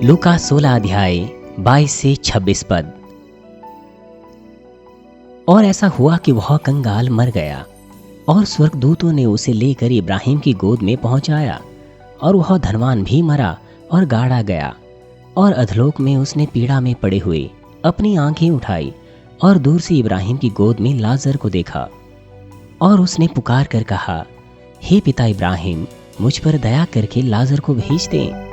लूका 16 अध्याय 22 से 26 पद। और ऐसा हुआ कि वह कंगाल मर गया और स्वर्गदूतों ने उसे लेकर इब्राहिम की गोद में पहुंचाया। और वह धनवान भी मरा और गाड़ा गया, और अधलोक में उसने पीड़ा में पड़े हुए अपनी आंखें उठाई और दूर से इब्राहिम की गोद में लाजर को देखा। और उसने पुकार कर कहा, हे पिता इब्राहिम, मुझ पर दया करके लाजर को भेज दें,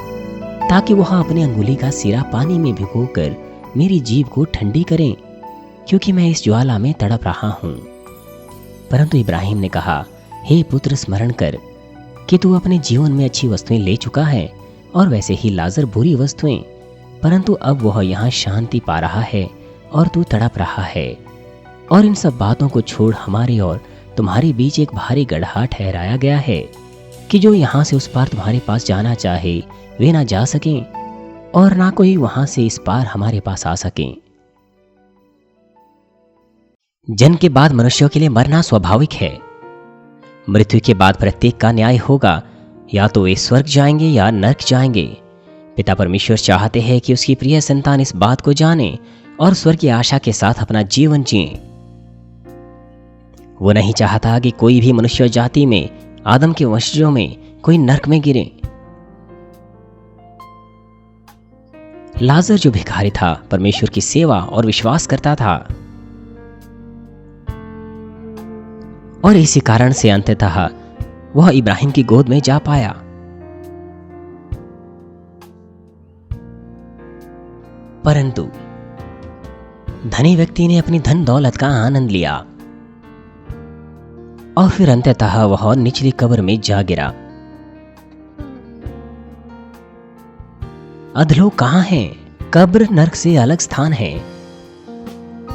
ताकि वह अपनी अंगुली का सिरा पानी में भिगोकर मेरी जीभ को ठंडी करें, क्योंकि मैं इस ज्वाला में तड़प रहा हूं। परंतु इब्राहिम ने कहा, हे पुत्र, स्मरण कर कि तू अपने जीवन में अच्छी वस्तुएं ले चुका है, और वैसे ही लाजर बुरी वस्तुएं, परंतु अब वह यहाँ शांति पा रहा है और तू तड़प रहा है। और इन सब बातों को छोड़ हमारे और तुम्हारे बीच एक भारी गड्ढा ठहराया गया है, कि जो यहाँ से उस पार तुम्हारे पास जाना चाहे वे ना जा सकें, और ना कोई वहां से इस पार हमारे पास आ सके। जन्म के बाद मनुष्यों के लिए मरना स्वाभाविक है। मृत्यु के बाद प्रत्येक का न्याय होगा, या तो वे स्वर्ग जाएंगे या नरक जाएंगे। पिता परमेश्वर चाहते हैं कि उसकी प्रिय संतान इस बात को जाने और स्वर्ग की आशा के साथ अपना जीवन जिए। वो नहीं चाहता कि कोई भी मनुष्य जाति में, आदम के वंशजों में कोई नरक में गिरे। लाजर जो भिखारी था, परमेश्वर की सेवा और विश्वास करता था, और इसी कारण से अंततः वह इब्राहिम की गोद में जा पाया। परंतु धनी व्यक्ति ने अपनी धन दौलत का आनंद लिया, और फिर अंततः वह निचली कब्र में जा गिरा। अधलोक कहां है? कब्र नरक से अलग स्थान है।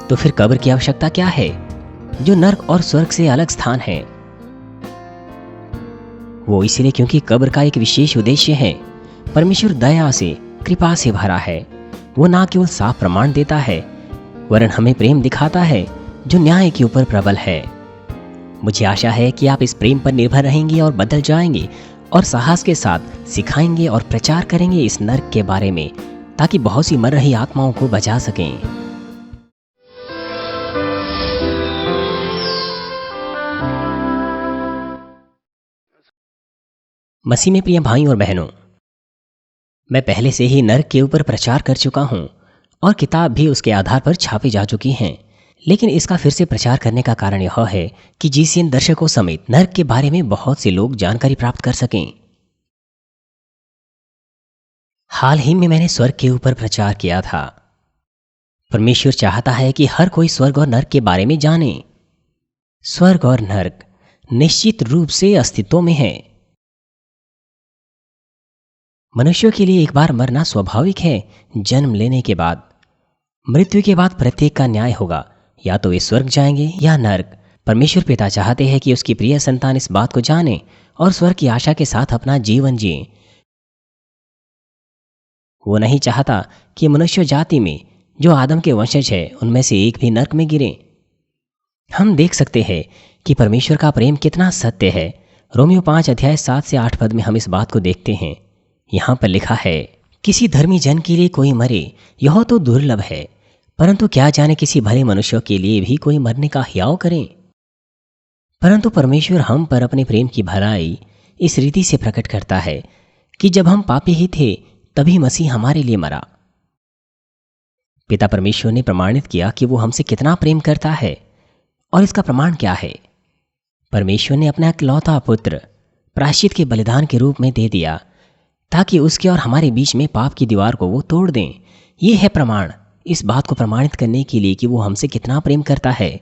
तो फिर कब्र की आवश्यकता क्या है, जो नरक और स्वर्ग से अलग स्थान है? वो इसलिए क्योंकि कब्र का एक विशेष उद्देश्य है। परमेश्वर दया से, कृपा से भरा है। वो ना केवल साफ प्रमाण देता है, वरन हमें प्रेम दिखाता है जो न्याय के ऊपर प्रबल है। मुझे आशा है कि आप इस प्रेम पर निर्भर रहेंगे और बदल जाएंगे, और साहस के साथ सिखाएंगे और प्रचार करेंगे इस नरक के बारे में, ताकि बहुत सी मर रही आत्माओं को बचा सकें। मसीह में प्रिय भाई और बहनों, मैं पहले से ही नरक के ऊपर प्रचार कर चुका हूं, और किताब भी उसके आधार पर छापी जा चुकी हैं। लेकिन इसका फिर से प्रचार करने का कारण यह है कि जिससे दर्शकों समेत नरक के बारे में बहुत से लोग जानकारी प्राप्त कर सकें। हाल ही में मैंने स्वर्ग के ऊपर प्रचार किया था। परमेश्वर चाहता है कि हर कोई स्वर्ग और नरक के बारे में जाने। स्वर्ग और नरक निश्चित रूप से अस्तित्व में है। मनुष्यों के लिए एक बार मरना स्वाभाविक है। जन्म लेने के बाद, मृत्यु के बाद प्रत्येक का न्याय होगा, या तो वे स्वर्ग जाएंगे या नरक। परमेश्वर पिता चाहते हैं कि उसकी प्रिय संतान इस बात को जाने और स्वर्ग की आशा के साथ अपना जीवन जिए। वो नहीं चाहता कि मनुष्य जाति में जो आदम के वंशज है, उनमें से एक भी नरक में गिरे। हम देख सकते हैं कि परमेश्वर का प्रेम कितना सत्य है। रोमियो 5 अध्याय 7 से 8 पद में हम इस बात को देखते हैं। यहाँ पर लिखा है, किसी धर्मी जन के लिए कोई मरे, यह तो दुर्लभ है, परंतु क्या जाने किसी भले मनुष्य के लिए भी कोई मरने का हियाव करे। परंतु परमेश्वर हम पर अपने प्रेम की भलाई इस रीति से प्रकट करता है कि जब हम पापी ही थे, तभी मसीह हमारे लिए मरा। पिता परमेश्वर ने प्रमाणित किया कि वो हमसे कितना प्रेम करता है, और इसका प्रमाण क्या है? परमेश्वर ने अपना इकलौता पुत्र प्रायश्चित के बलिदान के रूप में दे दिया, ताकि उसके और हमारे बीच में पाप की दीवार को वो तोड़ दें। ये है प्रमाण, इस बात को प्रमाणित करने के लिए कि वो हमसे कितना प्रेम करता है।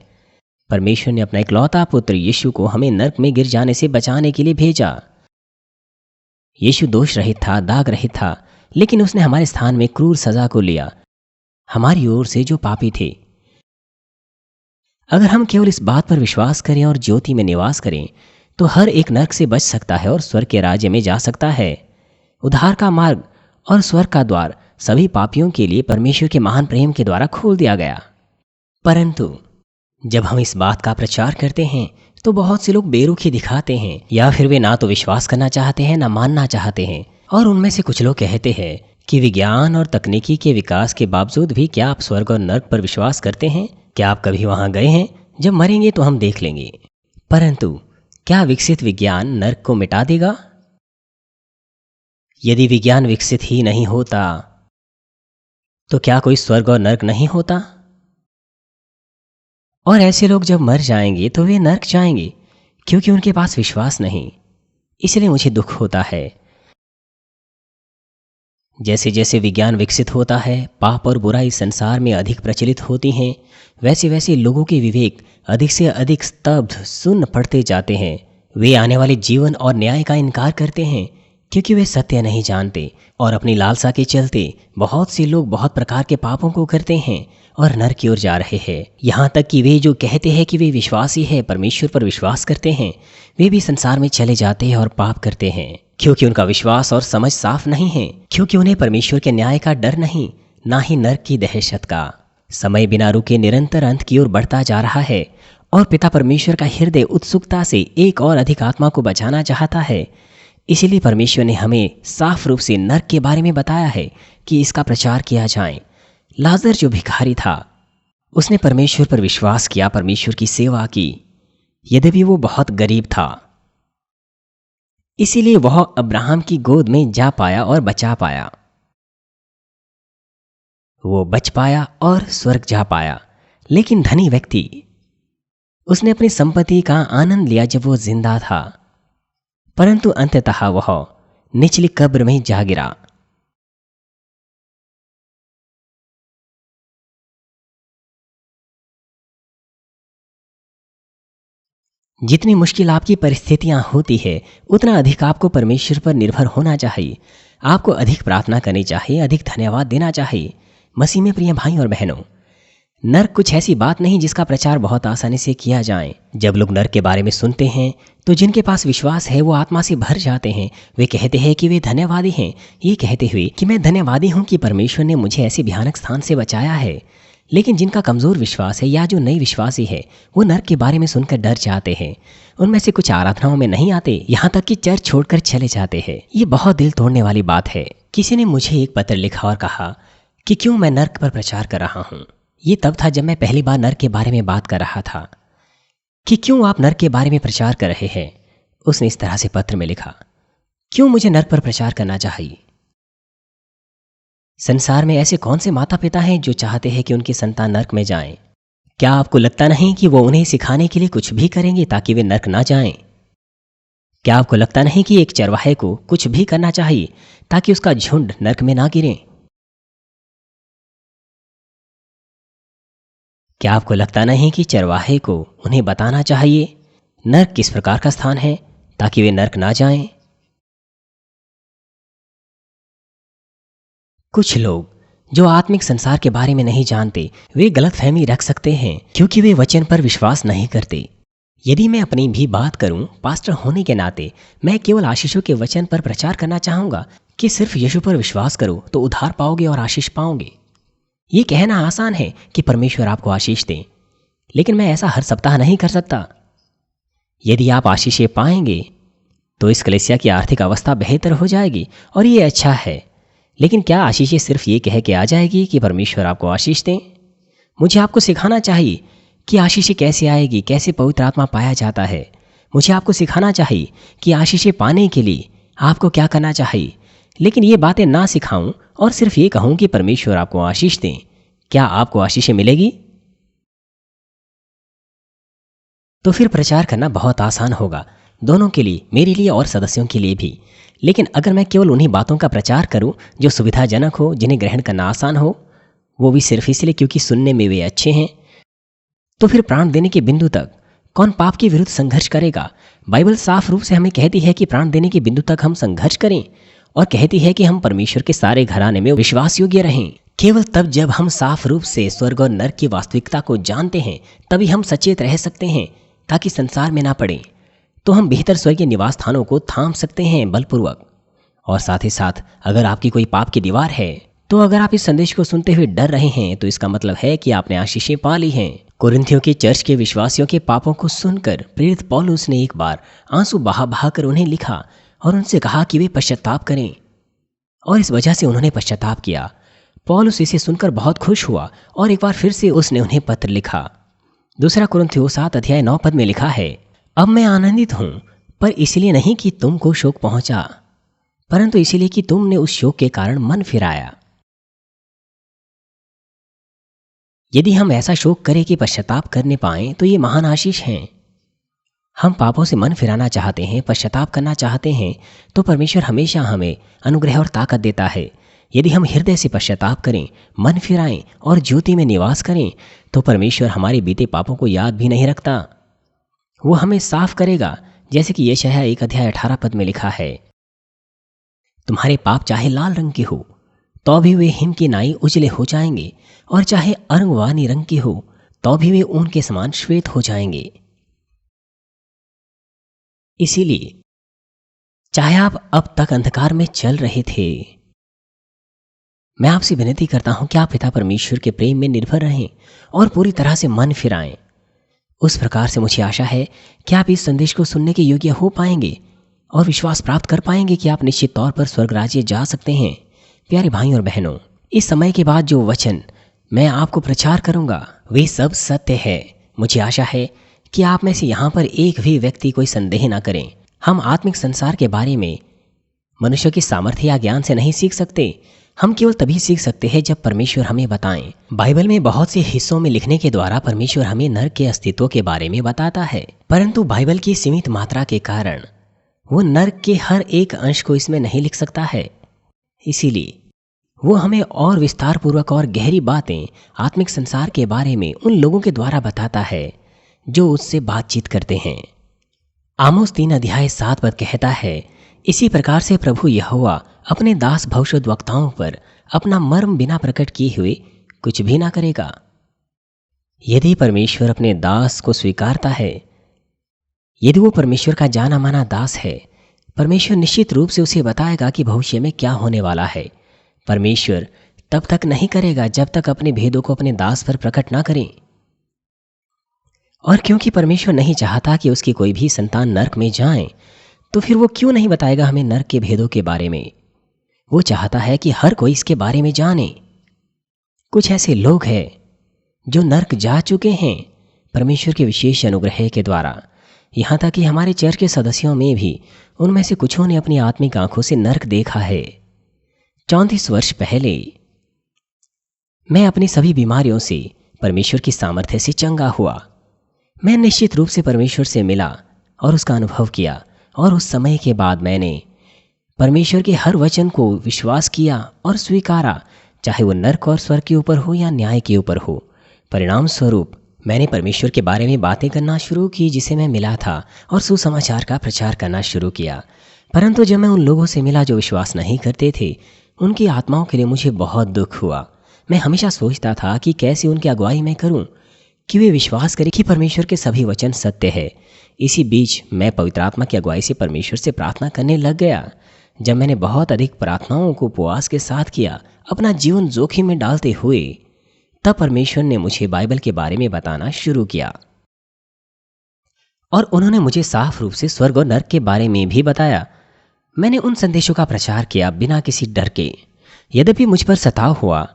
परमेश्वर ने अपना इकलौता पुत्र यीशु को हमें नरक में गिर जाने से बचाने के लिए भेजा। यीशु दोष रहित था, दाग रहित था, लेकिन उसने हमारे स्थान में क्रूर सजा को लिया, हमारी ओर से जो पापी थे। अगर हम केवल इस बात पर विश्वास करें और ज्योति में निवास करें, तो हर एक नरक से बच सकता है और स्वर्ग के राज्य में जा सकता है। उद्धार का मार्ग और स्वर्ग का द्वार सभी पापियों के लिए परमेश्वर के महान प्रेम के द्वारा खोल दिया गया। परंतु जब हम इस बात का प्रचार करते हैं, तो बहुत से लोग बेरुखी दिखाते हैं, या फिर वे ना तो विश्वास करना चाहते हैं, ना मानना चाहते हैं। और उनमें से कुछ लोग कहते हैं कि विज्ञान और तकनीकी के विकास के बावजूद भी क्या आप स्वर्ग और नर्क पर विश्वास करते हैं? क्या आप कभी वहां गए हैं? जब मरेंगे तो हम देख लेंगे। परंतु क्या विकसित विज्ञान नर्क को मिटा देगा? यदि विज्ञान विकसित ही नहीं होता तो क्या कोई स्वर्ग और नर्क नहीं होता? और ऐसे लोग जब मर जाएंगे तो वे नर्क जाएंगे क्योंकि उनके पास विश्वास नहीं। इसलिए मुझे दुख होता है। जैसे जैसे विज्ञान विकसित होता है, पाप और बुराई संसार में अधिक प्रचलित होती हैं, वैसे वैसे लोगों के विवेक अधिक से अधिक स्तब्ध सुन्न पड़ते जाते हैं। वे आने वाले जीवन और न्याय का इनकार करते हैं क्योंकि वे सत्य नहीं जानते और अपनी लालसा के चलते बहुत से लोग बहुत प्रकार के पापों को करते हैं और नरक की ओर जा रहे हैं। यहाँ तक कि वे जो कहते हैं कि वे विश्वासी है, परमेश्वर पर विश्वास करते हैं, वे भी संसार में चले जाते हैं और पाप करते हैं क्योंकि उनका विश्वास और समझ साफ नहीं है, क्योंकि उन्हें परमेश्वर के न्याय का डर नहीं, ना ही नरक की दहशत का। समय बिना रुके निरंतर अंत की ओर बढ़ता जा रहा है और पिता परमेश्वर का हृदय उत्सुकता से एक और अधिक आत्मा को बचाना चाहता है। इसीलिए परमेश्वर ने हमें साफ रूप से नरक के बारे में बताया है कि इसका प्रचार किया जाए। लाजर जो भिखारी था, उसने परमेश्वर पर विश्वास किया, परमेश्वर की सेवा की, यद्यपि वो बहुत गरीब था। इसीलिए वह अब्राहम की गोद में जा पाया और बचा पाया। वो बच पाया और स्वर्ग जा पाया। लेकिन धनी व्यक्ति, उसने अपनी संपत्ति का आनंद लिया जब वो जिंदा था, परंतु अंततः वह निचली कब्र में जा गिरा। जितनी मुश्किल आपकी परिस्थितियां होती है, उतना अधिक आपको परमेश्वर पर निर्भर होना चाहिए। आपको अधिक प्रार्थना करनी चाहिए, अधिक धन्यवाद देना चाहिए। मसीह में प्रिय भाई और बहनों, नरक कुछ ऐसी बात नहीं जिसका प्रचार बहुत आसानी से किया जाए। जब लोग नरक के बारे में सुनते हैं तो जिनके पास विश्वास है वो आत्मा से भर जाते हैं। वे कहते हैं कि वे धन्यवादी हैं, ये कहते हुए कि मैं धन्यवादी हूं कि परमेश्वर ने मुझे ऐसे भयानक स्थान से बचाया है। लेकिन जिनका कमजोर विश्वास है या जो नई विश्वासी है, वो नरक के बारे में सुनकर डर जाते हैं। उनमें से कुछ आराधनाओं में नहीं आते, यहाँ तक कि चर्च छोड़कर चले जाते हैं। ये बहुत दिल तोड़ने वाली बात है। किसी ने मुझे एक पत्र लिखा और कहा कि क्यों मैं नरक पर प्रचार कर रहा हूँ। ये तब था जब मैं पहली बार नरक के बारे में बात कर रहा था कि क्यों आप नरक के बारे में प्रचार कर रहे हैं। उसने इस तरह से पत्र में लिखा, क्यों मुझे नरक पर प्रचार करना चाहिए। संसार में ऐसे कौन से माता पिता हैं जो चाहते हैं कि उनकी संतान नरक में जाएं? क्या आपको लगता नहीं कि वो उन्हें सिखाने के लिए कुछ भी करेंगे ताकि वे नरक ना जाएं? क्या आपको लगता नहीं कि एक चरवाहे को कुछ भी करना चाहिए ताकि उसका झुंड नरक में ना गिरे? क्या आपको लगता नहीं कि चरवाहे को उन्हें बताना चाहिए नरक किस प्रकार का स्थान है ताकि वे नरक ना जाएं? कुछ लोग जो आत्मिक संसार के बारे में नहीं जानते, वे गलतफहमी रख सकते हैं क्योंकि वे वचन पर विश्वास नहीं करते। यदि मैं अपनी भी बात करूं, पास्टर होने के नाते मैं केवल आशीषों के वचन पर प्रचार करना चाहूंगा कि सिर्फ यीशु पर विश्वास करो तो उद्धार पाओगे और आशीष पाओगे। ये कहना आसान है कि परमेश्वर आपको आशीष दे, लेकिन मैं ऐसा हर सप्ताह नहीं कर सकता। यदि आप आशीषें पाएंगे तो इस कलीसिया की आर्थिक अवस्था बेहतर हो जाएगी और ये अच्छा है। लेकिन क्या आशीषें सिर्फ ये कह के आ जाएगी कि परमेश्वर आपको आशीष दें? मुझे आपको सिखाना चाहिए कि आशीषें कैसे आएगी, कैसे पवित्र आत्मा पाया जाता है। मुझे आपको सिखाना चाहिए कि आशीषें पाने के लिए आपको क्या करना चाहिए। लेकिन ये बातें ना सिखाऊं और सिर्फ ये कहूं कि परमेश्वर आपको आशीष दें, क्या आपको आशीषें मिलेगी? तो फिर प्रचार करना बहुत आसान होगा, दोनों के लिए, मेरे लिए और सदस्यों के लिए भी। लेकिन अगर मैं केवल उन्हीं बातों का प्रचार करूं जो सुविधाजनक हो, जिन्हें ग्रहण करना आसान हो, वो भी सिर्फ इसलिए क्योंकि सुनने में वे अच्छे हैं, तो फिर प्राण देने के बिंदु तक कौन पाप के विरुद्ध संघर्ष करेगा? बाइबल साफ रूप से हमें कहती है कि प्राण देने के बिंदु तक हम संघर्ष करें और कहती है कि हम परमेश्वर के सारे घराने में विश्वास योग्य रहें। केवल तब जब हम साफ रूप से स्वर्ग और नरक की वास्तविकता को जानते हैं, तभी हम सचेत रह सकते हैं ताकि संसार में ना पड़े। तो हम बेहतर स्वर्गीय निवास स्थानों को थाम सकते हैं बलपूर्वक। और साथ ही साथ अगर आपकी कोई पाप की दीवार है, तो अगर आप इस संदेश को सुनते हुए डर रहे हैं, तो इसका मतलब है कि आपने आशीषें पा ली हैं। कोरिन्थियों की चर्च के विश्वासियों के पापों को सुनकर प्रेरित पौलुस ने एक बार आंसू बहा बहा कर उन्हें लिखा और उनसे कहा कि वे पश्चाताप करें और इस वजह से उन्होंने पश्चाताप किया। पौलुस इसे सुनकर बहुत खुश हुआ और एक बार फिर से उसने उन्हें पत्र लिखा। दूसरा कुरिन्थियों 7:9 में लिखा है, अब मैं आनंदित हूं, पर इसलिए नहीं कि तुमको शोक पहुंचा, परंतु इसलिए कि तुमने उस शोक के कारण मन फिराया। यदि हम ऐसा शोक करें कि पश्चाताप करने पाएं तो ये महान आशीष हैं। हम पापों से मन फिराना चाहते हैं, पश्चाताप करना चाहते हैं, तो परमेश्वर हमेशा हमें अनुग्रह और ताकत देता है। यदि हम हृदय से पश्चाताप करें, मन फिराएं और ज्योति में निवास करें, तो परमेश्वर हमारे बीते पापों को याद भी नहीं रखता। वो हमें साफ करेगा, जैसे कि यशायाह 1:18 में लिखा है, तुम्हारे पाप चाहे लाल रंग के हो तो भी वे हिम की नाई उजले हो जाएंगे, और चाहे अर्गवानी रंग के हो तो भी वे ऊन के समान श्वेत हो जाएंगे। इसीलिए चाहे आप अब तक अंधकार में चल रहे थे, मैं आपसे विनती करता हूं कि आप पिता परमेश्वर के प्रेम में निर्भर रहें और पूरी तरह से मन फिराएं। उस प्रकार से मुझे आशा है कि आप इस संदेश को सुनने के योग्य हो पाएंगे और विश्वास प्राप्त कर पाएंगे कि आप निश्चित तौर पर स्वर्ग राज्य जा सकते हैं। प्यारे भाई और बहनों, इस समय के बाद जो वचन मैं आपको प्रचार करूंगा वे सब सत्य है। मुझे आशा है कि आप में से यहाँ पर एक भी व्यक्ति कोई संदेह न करें। हम आत्मिक संसार के बारे में मनुष्य की सामर्थ्य या ज्ञान से नहीं सीख सकते। हम केवल तभी सीख सकते हैं जब परमेश्वर हमें बताएं। बाइबल में बहुत से हिस्सों में लिखने के द्वारा परमेश्वर हमें नरक के अस्तित्व के बारे में बताता है, परंतु बाइबल की सीमित मात्रा के कारण वो नरक के हर एक अंश को इसमें नहीं लिख सकता है। इसीलिए वो हमें और विस्तार पूर्वक और गहरी बातें आत्मिक संसार के बारे में उन लोगों के द्वारा बताता है जो उससे बातचीत करते हैं। आमोस 3:7 कहता है, इसी प्रकार से प्रभु यहोवा अपने दास भविष्यद्वक्ताओं पर अपना मर्म बिना प्रकट किए हुए कुछ भी ना करेगा। यदि परमेश्वर अपने दास को स्वीकारता है, यदि वो परमेश्वर का जाना माना दास है, परमेश्वर निश्चित रूप से उसे बताएगा कि भविष्य में क्या होने वाला है। परमेश्वर तब तक नहीं करेगा जब तक अपने भेदों को अपने दास पर प्रकट ना करें। और क्योंकि परमेश्वर नहीं चाहता कि उसकी कोई भी संतान नरक में जाए, तो फिर वो क्यों नहीं बताएगा हमें नरक के भेदों के बारे में। वो चाहता है कि हर कोई इसके बारे में जाने। कुछ ऐसे लोग हैं जो नरक जा चुके हैं परमेश्वर के विशेष अनुग्रह के द्वारा। यहाँ तक कि हमारे चर्च के सदस्यों में भी उनमें से कुछों ने अपनी आत्मिक आंखों से नरक देखा है। 34 वर्ष पहले मैं अपनी सभी बीमारियों से परमेश्वर की सामर्थ्य से चंगा हुआ। मैं निश्चित रूप से परमेश्वर से मिला और उसका अनुभव किया, और उस समय के बाद मैंने परमेश्वर के हर वचन को विश्वास किया और स्वीकारा, चाहे वो नरक और स्वर्ग के ऊपर हो या न्याय के ऊपर हो। परिणाम स्वरूप मैंने परमेश्वर के बारे में बातें करना शुरू की जिसे मैं मिला था, और सुसमाचार का प्रचार करना शुरू किया। परंतु जब मैं उन लोगों से मिला जो विश्वास नहीं करते थे, उनकी आत्माओं के लिए मुझे बहुत दुख हुआ। मैं हमेशा सोचता था कि कैसे उनकी अगुवाई मैं करूं कि वे विश्वास करें कि परमेश्वर के सभी वचन सत्य है। इसी बीच मैं पवित्र आत्मा की अगुवाई से परमेश्वर से प्रार्थना करने लग गया। जब मैंने बहुत अधिक प्रार्थनाओं को उपवास के साथ किया, अपना जीवन जोखिम में डालते हुए, तब परमेश्वर ने मुझे बाइबल के बारे में बताना शुरू किया, और उन्होंने मुझे साफ रूप से स्वर्ग और नरक के बारे में भी बताया। मैंने उन संदेशों का प्रचार किया बिना किसी डर के। यद्यपि मुझ पर सताव हुआ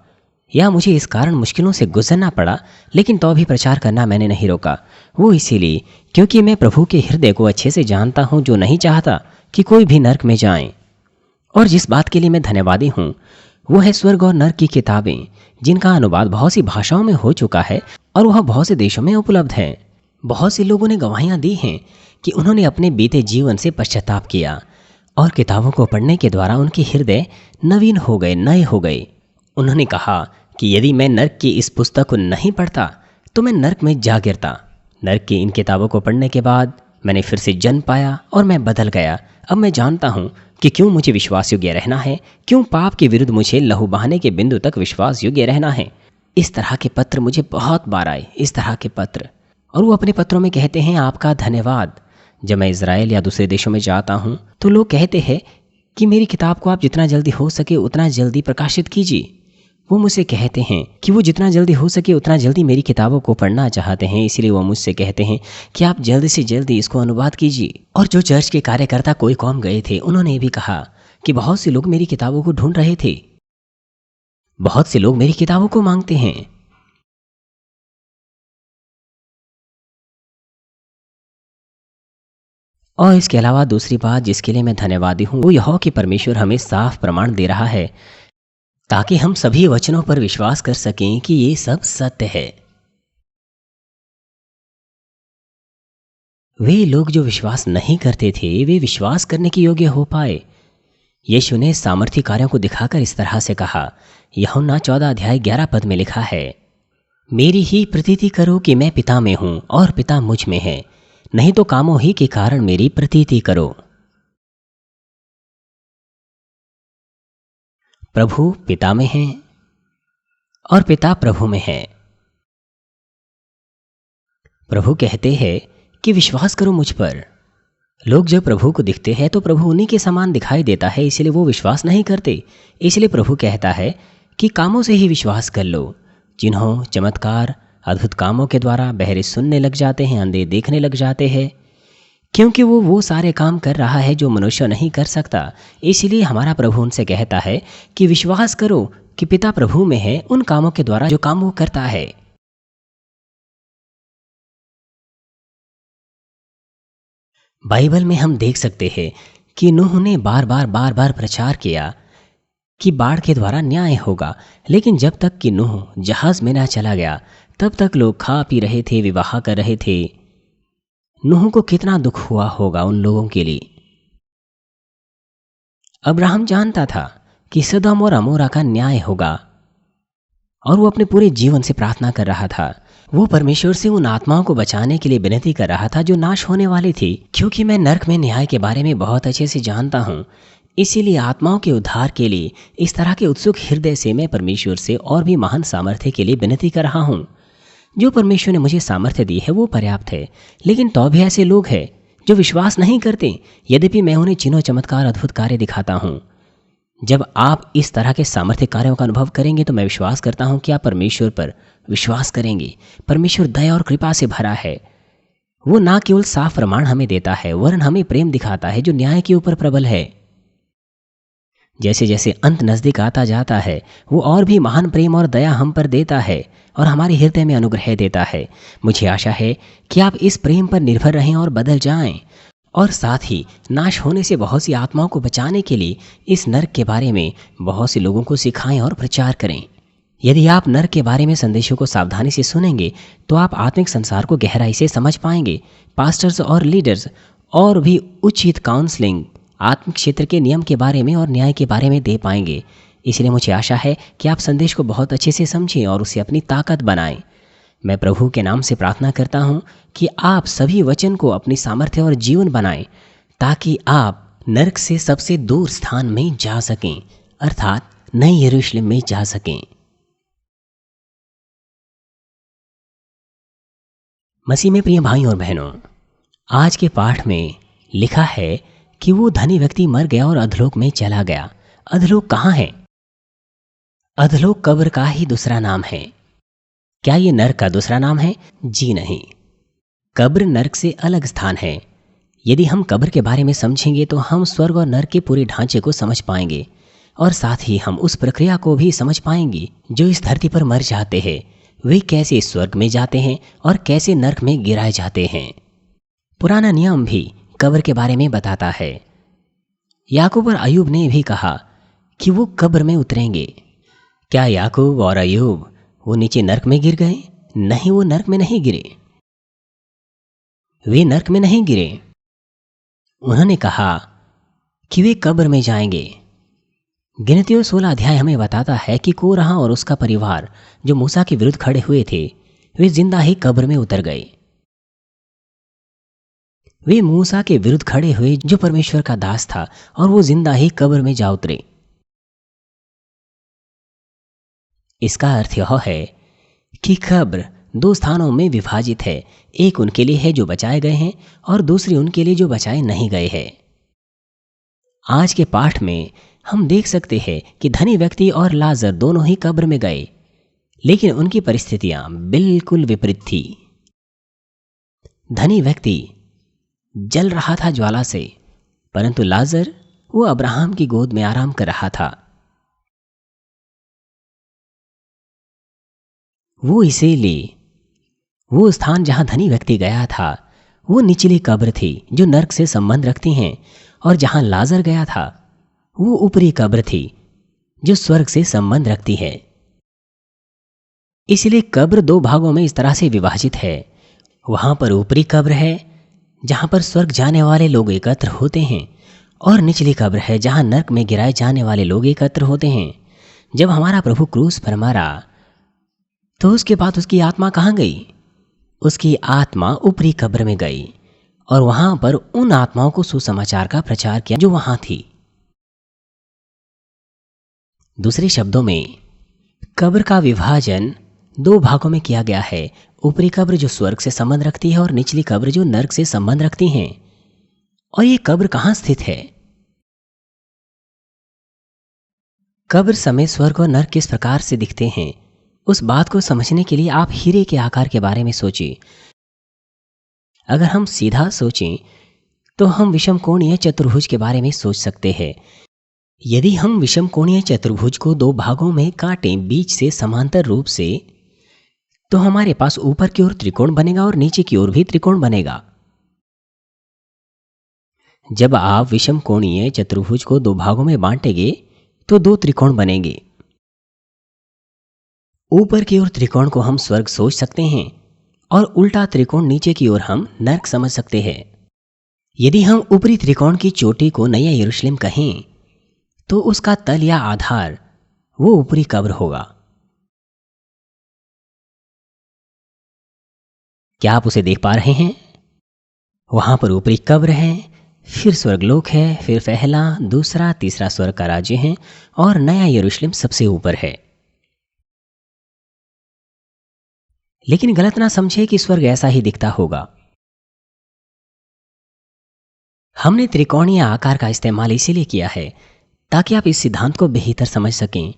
या मुझे इस कारण मुश्किलों से गुजरना पड़ा, लेकिन तो भी प्रचार करना मैंने नहीं रोका। वो इसीलिए क्योंकि मैं प्रभु के हृदय को अच्छे से जानता हूं, जो नहीं चाहता कि कोई भी नरक में जाए। और जिस बात के लिए मैं धन्यवादी हूं वो है स्वर्ग और नरक की किताबें, जिनका अनुवाद बहुत सी भाषाओं में हो चुका है और वह बहुत से देशों में उपलब्ध है। बहुत से लोगों ने गवाहियां दी हैं कि उन्होंने अपने बीते जीवन से पश्चाताप किया, और किताबों को पढ़ने के द्वारा उनके हृदय नवीन हो गए, नए हो गए। उन्होंने कहा कि यदि मैं नरक की इस पुस्तक को नहीं पढ़ता तो मैं नरक में जा गिरता। नरक की इन किताबों को पढ़ने के बाद मैंने फिर से जन्म पाया और मैं बदल गया। अब मैं जानता हूँ कि क्यों मुझे विश्वास योग्य रहना है, क्यों पाप के विरुद्ध मुझे लहू बहाने के बिंदु तक विश्वास योग्य रहना है। इस तरह के पत्र मुझे बहुत बार आए, इस तरह के पत्र, और वो अपने पत्रों में कहते हैं आपका धन्यवाद। जब मैं इजराइल या दूसरे देशों में जाता हूँ तो लोग कहते हैं कि मेरी किताब को आप जितना जल्दी हो सके उतना जल्दी प्रकाशित कीजिए। वो मुझसे कहते हैं कि वो जितना जल्दी हो सके उतना जल्दी मेरी किताबों को पढ़ना चाहते हैं, इसलिए वो मुझसे कहते हैं कि आप जल्दी से जल्दी इसको अनुवाद कीजिए। और जो चर्च के कार्यकर्ता कोई कौम गए थे, उन्होंने भी कहा कि बहुत से लोग मेरी किताबों को ढूंढ रहे थे। बहुत से लोग मेरी किताबों को मांगते हैं। और इसके अलावा दूसरी बात जिसके लिए मैं धन्यवादी हूं, वो यहोवा कि परमेश्वर हमें साफ प्रमाण दे रहा है ताकि हम सभी वचनों पर विश्वास कर सकें कि ये सब सत्य है। वे लोग जो विश्वास नहीं करते थे, वे विश्वास करने के योग्य हो पाए। यीशु ने सामर्थ्य कार्यों को दिखाकर इस तरह से कहा। यूहन्ना 14 अध्याय 11 पद में लिखा है, मेरी ही प्रतीति करो कि मैं पिता में हूं और पिता मुझ में है, नहीं तो कामों ही के कारण मेरी प्रतीति करो। प्रभु पिता में है और पिता प्रभु में है। प्रभु कहते हैं कि विश्वास करो मुझ पर। लोग जब प्रभु को दिखते हैं तो प्रभु उन्हीं के समान दिखाई देता है, इसलिए वो विश्वास नहीं करते। इसलिए प्रभु कहता है कि कामों से ही विश्वास कर लो। जिन्हों चमत्कार अद्भुत कामों के द्वारा बहरे सुनने लग जाते हैं, अंधे देखने लग जाते हैं, क्योंकि वो सारे काम कर रहा है जो मनुष्य नहीं कर सकता। इसलिए हमारा प्रभु उनसे कहता है कि विश्वास करो कि पिता प्रभु में है उन कामों के द्वारा जो काम वो करता है। बाइबल में हम देख सकते हैं कि नूह ने बार बार प्रचार किया कि बाढ़ के द्वारा न्याय होगा, लेकिन जब तक कि नूह जहाज में ना चला गया तब तक लोग खा पी रहे थे, विवाह कर रहे थे। नूह को कितना दुख हुआ होगा उन लोगों के लिए। अब्राहम जानता था कि सदोम और अमोरा का न्याय होगा और वो अपने पूरे जीवन से प्रार्थना कर रहा था। वो परमेश्वर से उन आत्माओं को बचाने के लिए विनती कर रहा था जो नाश होने वाली थी। क्योंकि मैं नरक में न्याय के बारे में बहुत अच्छे से जानता हूँ, इसीलिए आत्माओं के उद्धार के लिए इस तरह के उत्सुक हृदय से मैं परमेश्वर से और भी महान सामर्थ्य के लिए विनती कर रहा हूँ। जो परमेश्वर ने मुझे सामर्थ्य दी है वो पर्याप्त है, लेकिन तो भी ऐसे लोग हैं जो विश्वास नहीं करते, यद्यपि मैं उन्हें चिन्ह चमत्कार अद्भुत कार्य दिखाता हूँ। जब आप इस तरह के सामर्थ्य कार्यों का अनुभव करेंगे तो मैं विश्वास करता हूं कि आप परमेश्वर पर विश्वास करेंगे। परमेश्वर दया और कृपा से भरा है। वो ना केवल साफ प्रमाण हमें देता है, वरन हमें प्रेम दिखाता है जो न्याय के ऊपर प्रबल है। जैसे जैसे अंत नजदीक आता जाता है, वो और भी महान प्रेम और दया हम पर देता है और हमारे हृदय में अनुग्रह देता है। मुझे आशा है कि आप इस प्रेम पर निर्भर रहें और बदल जाएं, और साथ ही नाश होने से बहुत सी आत्माओं को बचाने के लिए इस नरक के बारे में बहुत से लोगों को सिखाएं और प्रचार करें। यदि आप नरक के बारे में संदेशों को सावधानी से सुनेंगे तो आप आत्मिक संसार को गहराई से समझ पाएंगे। पास्टर्स और लीडर्स और भी उचित काउंसलिंग आत्मिक क्षेत्र के नियम के बारे में और न्याय के बारे में दे पाएंगे। इसलिए मुझे आशा है कि आप संदेश को बहुत अच्छे से समझें और उसे अपनी ताकत बनाएं। मैं प्रभु के नाम से प्रार्थना करता हूं कि आप सभी वचन को अपनी सामर्थ्य और जीवन बनाएं, ताकि आप नरक से सबसे दूर स्थान में जा सकें, अर्थात नई यरूशलेम में जा सकें। मसीह में प्रिय भाई और बहनों, आज के पाठ में लिखा है कि वो धनी व्यक्ति मर गया और अधलोक में चला गया। अधलोक कहाँ है? अधलोक कब्र का ही दूसरा नाम है। क्या ये नरक का दूसरा नाम है? जी नहीं, कब्र नरक से अलग स्थान है। यदि हम कब्र के बारे में समझेंगे तो हम स्वर्ग और नरक के पूरे ढांचे को समझ पाएंगे, और साथ ही हम उस प्रक्रिया को भी समझ पाएंगे जो इस धरती पर मर जाते हैं वे कैसे स्वर्ग में जाते हैं और कैसे नरक में गिराए जाते हैं। पुराना नियम भी कब्र के बारे में बताता है। याकूब और अयूब ने भी कहा कि वो कब्र में उतरेंगे। क्या याकूब और अयूब वो नीचे नरक में गिर गए? नहीं, वो नरक में नहीं गिरे। वे नरक में नहीं गिरे। उन्होंने कहा कि वे कब्र में जाएंगे। गिनतियों 16 अध्याय हमें बताता है कि कोरह और उसका परिवार जो मूसा के विरुद्ध खड़े हुए थे, वे जिंदा ही कब्र में उतर गए। वे मूसा के विरुद्ध खड़े हुए जो परमेश्वर का दास था, और वो जिंदा ही कब्र में जा उतरे। इसका अर्थ यह है कि कब्र दो स्थानों में विभाजित है। एक उनके लिए है जो बचाए गए हैं और दूसरी उनके लिए जो बचाए नहीं गए हैं। आज के पाठ में हम देख सकते हैं कि धनी व्यक्ति और लाजर दोनों ही कब्र में गए, लेकिन उनकी परिस्थितियां बिल्कुल विपरीत थी। धनी व्यक्ति जल रहा था ज्वाला से, परंतु लाजर वो अब्राहम की गोद में आराम कर रहा था। वो इसीलिए वो स्थान जहां धनी व्यक्ति गया था वो निचली कब्र थी जो नर्क से संबंध रखती हैं, और जहां लाजर गया था वो ऊपरी कब्र थी जो स्वर्ग से संबंध रखती है। इसलिए कब्र दो भागों में इस तरह से विभाजित है। वहां पर ऊपरी कब्र है जहां पर स्वर्ग जाने वाले लोग एकत्र होते हैं, और निचली कब्र है जहां नर्क में गिराए जाने वाले लोग एकत्र होते हैं। जब हमारा प्रभु क्रूस पर मरा तो उसके बाद उसकी आत्मा कहाँ गई? उसकी आत्मा ऊपरी कब्र में गई और वहां पर उन आत्माओं को सुसमाचार का प्रचार किया जो वहां थी। दूसरे शब्दों में कब्र का विभाजन दो भागों में किया गया है। ऊपरी कब्र जो स्वर्ग से संबंध रखती है और निचली कब्र जो नर्क से संबंध रखती हैं। और ये कब्र कहां स्थित है? कब्र समेत स्वर्ग और नर्क किस प्रकार से दिखते हैं, उस बात को समझने के लिए आप हीरे के आकार के बारे में सोचिए। अगर हम सीधा सोचें तो हम विषमकोणीय चतुर्भुज के बारे में सोच सकते हैं। यदि हम विषमकोणीय चतुर्भुज को दो भागों में काटें बीच से समांतर रूप से, तो हमारे पास ऊपर की ओर त्रिकोण बनेगा और नीचे की ओर भी त्रिकोण बनेगा। जब आप विषमकोणीय चतुर्भुज को दो भागों में बांटेंगे तो दो त्रिकोण बनेंगे। ऊपर की ओर त्रिकोण को हम स्वर्ग सोच सकते हैं और उल्टा त्रिकोण नीचे की ओर हम नर्क समझ सकते हैं। यदि हम ऊपरी त्रिकोण की चोटी को नया यरूशलेम कहें तो उसका तल या आधार वो ऊपरी कब्र होगा। क्या आप उसे देख पा रहे हैं? वहां पर ऊपरी कब्र है, फिर स्वर्गलोक है, फिर पहला, दूसरा, तीसरा स्वर्ग का राज्य है और नया यरूशलेम सबसे ऊपर है। लेकिन गलत ना समझे कि स्वर्ग ऐसा ही दिखता होगा। हमने त्रिकोणीय आकार का इस्तेमाल इसीलिए किया है ताकि आप इस सिद्धांत को बेहतर समझ सकें।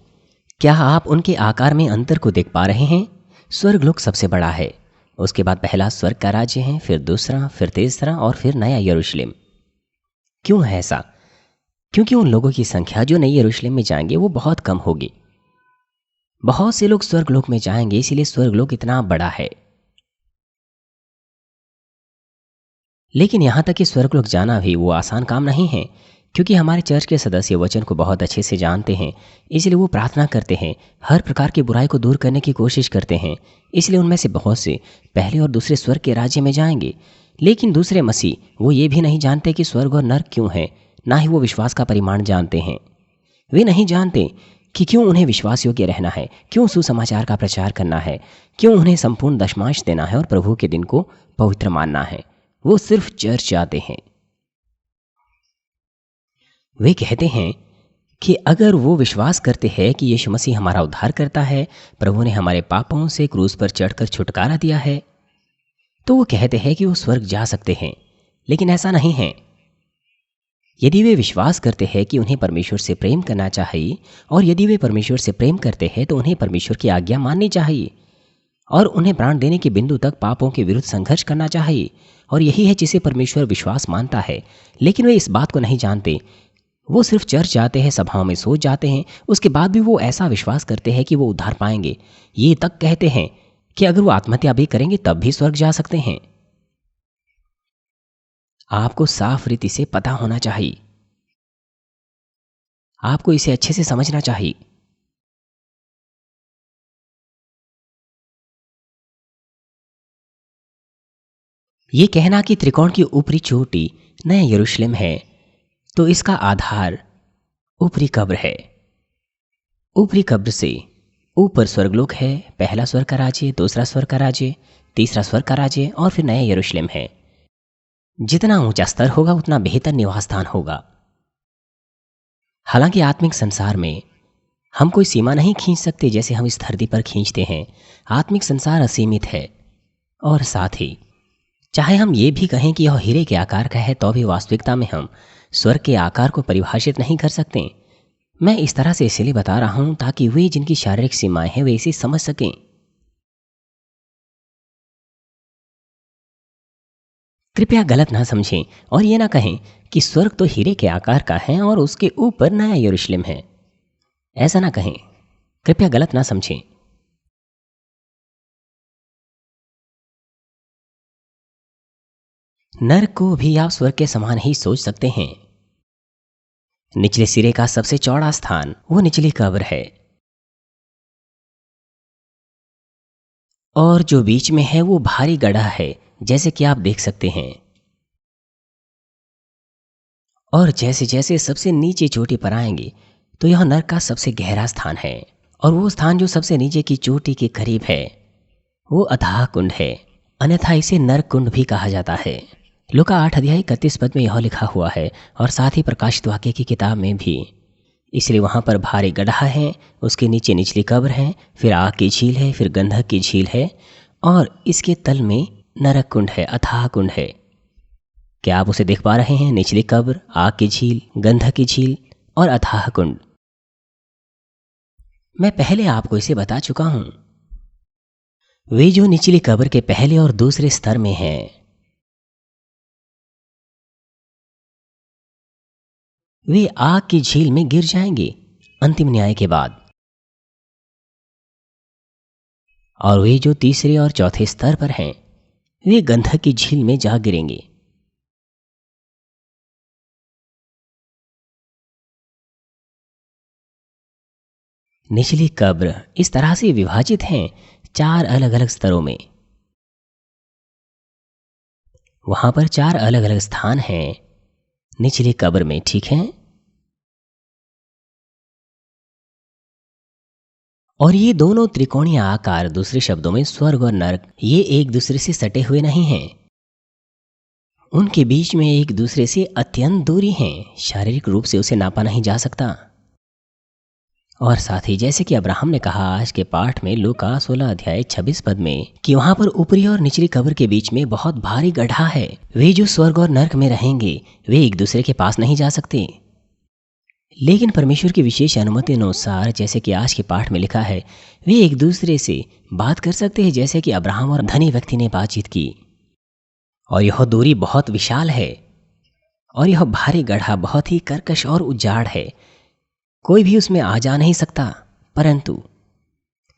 क्या आप उनके आकार में अंतर को देख पा रहे हैं? स्वर्गलोक सबसे बड़ा है, उसके बाद पहला स्वर्ग का राज्य है, फिर दूसरा, फिर तीसरा और फिर नया यरूशलेम। क्यों है ऐसा? क्योंकि उन लोगों की संख्या जो नई यरूशलेम में जाएंगे वो बहुत कम होगी। बहुत से लोग स्वर्गलोक में जाएंगे, इसीलिए स्वर्गलोक इतना बड़ा है। लेकिन यहां तक कि स्वर्गलोक जाना भी वो आसान काम नहीं है, क्योंकि हमारे चर्च के सदस्य वचन को बहुत अच्छे से जानते हैं। इसलिए वो प्रार्थना करते हैं, हर प्रकार की बुराई को दूर करने की कोशिश करते हैं। इसलिए उनमें से बहुत से पहले और दूसरे स्वर्ग के राज्य में जाएंगे। लेकिन दूसरे मसीह वो ये भी नहीं जानते कि स्वर्ग और नर्क क्यों है, ना ही वो विश्वास का परिमाण जानते हैं। वे नहीं जानते कि क्यों उन्हें विश्वास योग्य रहना है, क्यों सुसमाचार का प्रचार करना है, क्यों उन्हें संपूर्ण दशमांश देना है और प्रभु के दिन को पवित्र मानना है। वो सिर्फ चर्च जाते हैं। वे कहते हैं कि अगर वो विश्वास करते हैं कि यीशु मसीह हमारा उद्धार करता है, प्रभु ने हमारे पापों से क्रूस पर चढ़कर छुटकारा दिया है, तो वो कहते हैं कि वो स्वर्ग जा सकते हैं। लेकिन ऐसा नहीं है। यदि वे विश्वास करते हैं कि उन्हें परमेश्वर से प्रेम करना चाहिए, और यदि वे परमेश्वर से प्रेम करते हैं तो उन्हें परमेश्वर की आज्ञा माननी चाहिए और उन्हें प्राण देने के बिंदु तक पापों के विरुद्ध संघर्ष करना चाहिए। और यही है जिसे परमेश्वर विश्वास मानता है। लेकिन वे इस बात को नहीं जानते। वो सिर्फ चर्च जाते हैं, सभाओं में सोच जाते हैं, उसके बाद भी वो ऐसा विश्वास करते हैं कि वो उद्धार पाएंगे। ये तक कहते हैं कि अगर वो आत्महत्या भी करेंगे तब भी स्वर्ग जा सकते हैं। आपको साफ रीति से पता होना चाहिए, आपको इसे अच्छे से समझना चाहिए। ये कहना कि त्रिकोण की ऊपरी चोटी नया यरूशलेम है, तो इसका आधार ऊपरी कब्र है। ऊपरी कब्र से ऊपर स्वर्गलोक है, पहला स्वर्ग का राज्य, दूसरा स्वर्ग का राज्य, तीसरा स्वर्ग का राज्य और फिर नया यरूशलेम है। जितना ऊंचा स्तर होगा उतना बेहतर निवास स्थान होगा। हालांकि आत्मिक संसार में हम कोई सीमा नहीं खींच सकते जैसे हम इस धरती पर खींचते हैं। आत्मिक संसार असीमित है, और साथ ही चाहे हम ये भी कहें कि यह हीरे के आकार का है, तो भी वास्तविकता में हम स्वर्ग के आकार को परिभाषित नहीं कर सकते। मैं इस तरह से इसलिए बता रहा हूं ताकि वे जिनकी शारीरिक सीमाएं हैं वे इसे समझ सकें। कृपया गलत ना समझें और ये ना कहें कि स्वर्ग तो हीरे के आकार का है और उसके ऊपर नया यरूशलेम है। ऐसा ना कहें, कृपया गलत ना समझें। नरक को भी आप स्वर्ग के समान ही सोच सकते हैं। निचले सिरे का सबसे चौड़ा स्थान वो निचली कब्र है, और जो बीच में है वो भारी गड्ढा है, जैसे कि आप देख सकते हैं। और जैसे जैसे सबसे नीचे चोटी पर आएंगे तो यह नरक का सबसे गहरा स्थान है, और वो स्थान जो सबसे नीचे की चोटी के करीब है वो अथाह कुंड है। अन्यथा इसे नरक कुंड भी कहा जाता है। लूका 8 अध्याय 31 पद में यह लिखा हुआ है, और साथ ही प्रकाशित वाक्य की किताब में भी। इसलिए वहां पर भारी गड्ढा है, उसके नीचे निचली कब्र है, फिर आग की झील है, फिर गंधक की झील है, और इसके तल में नरक कुंड है, अथाह कुंड है। क्या आप उसे देख पा रहे हैं? निचली कब्र, आग की झील, गंधक की झील और अथाह कुंड। मैं पहले आपको इसे बता चुका हूं। वे जो निचली कब्र के पहले और दूसरे स्तर में हैं, वे आग की झील में गिर जाएंगे अंतिम न्याय के बाद। और वे जो तीसरे और चौथे स्तर पर हैं, वे गंधक की झील में जा गिरेंगे। निचली कब्र इस तरह से विभाजित हैं 4 अलग अलग स्तरों में। वहां पर 4 अलग अलग स्थान हैं निचली कब्र में, ठीक है? और ये दोनों त्रिकोणीय आकार, दूसरे शब्दों में स्वर्ग और नरक, ये एक दूसरे से सटे हुए नहीं हैं। उनके बीच में एक दूसरे से अत्यंत दूरी है, शारीरिक रूप से उसे नापा नहीं जा सकता। और साथ ही जैसे कि अब्राहम ने कहा आज के पाठ में लूका 16 अध्याय 26 पद में, कि वहां पर ऊपरी और निचली कब्र के बीच में बहुत भारी गड्ढा है। वे जो स्वर्ग और नरक में रहेंगे वे एक दूसरे के पास नहीं जा सकते। लेकिन परमेश्वर की विशेष अनुमति अनुसार, जैसे कि आज के पाठ में लिखा है, वे एक दूसरे से बात कर सकते हैं, जैसे कि अब्राहम और धनी व्यक्ति ने बातचीत की। और यह दूरी बहुत विशाल है, और यह भारी गड्ढा बहुत ही कर्कश और उजाड़ है। कोई भी उसमें आ जा नहीं सकता, परंतु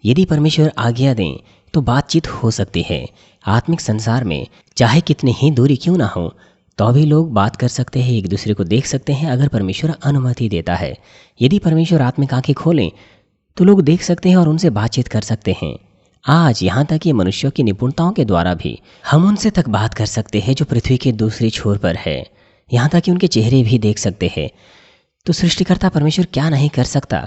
यदि परमेश्वर आज्ञा दें तो बातचीत हो सकती है। आत्मिक संसार में चाहे कितनी ही दूरी क्यों ना हो, तो भी लोग बात कर सकते हैं, एक दूसरे को देख सकते हैं, अगर परमेश्वर अनुमति देता है। यदि परमेश्वर आत्मिक आंखें खोलें तो लोग देख सकते हैं और उनसे बातचीत कर सकते हैं। आज यहाँ तक कि मनुष्यों की निपुणताओं के द्वारा भी हम उनसे तक बात कर सकते हैं जो पृथ्वी के दूसरी छोर पर है। यहाँ तक कि उनके चेहरे भी देख सकते हैं। तो सृष्टिकर्ता परमेश्वर क्या नहीं कर सकता?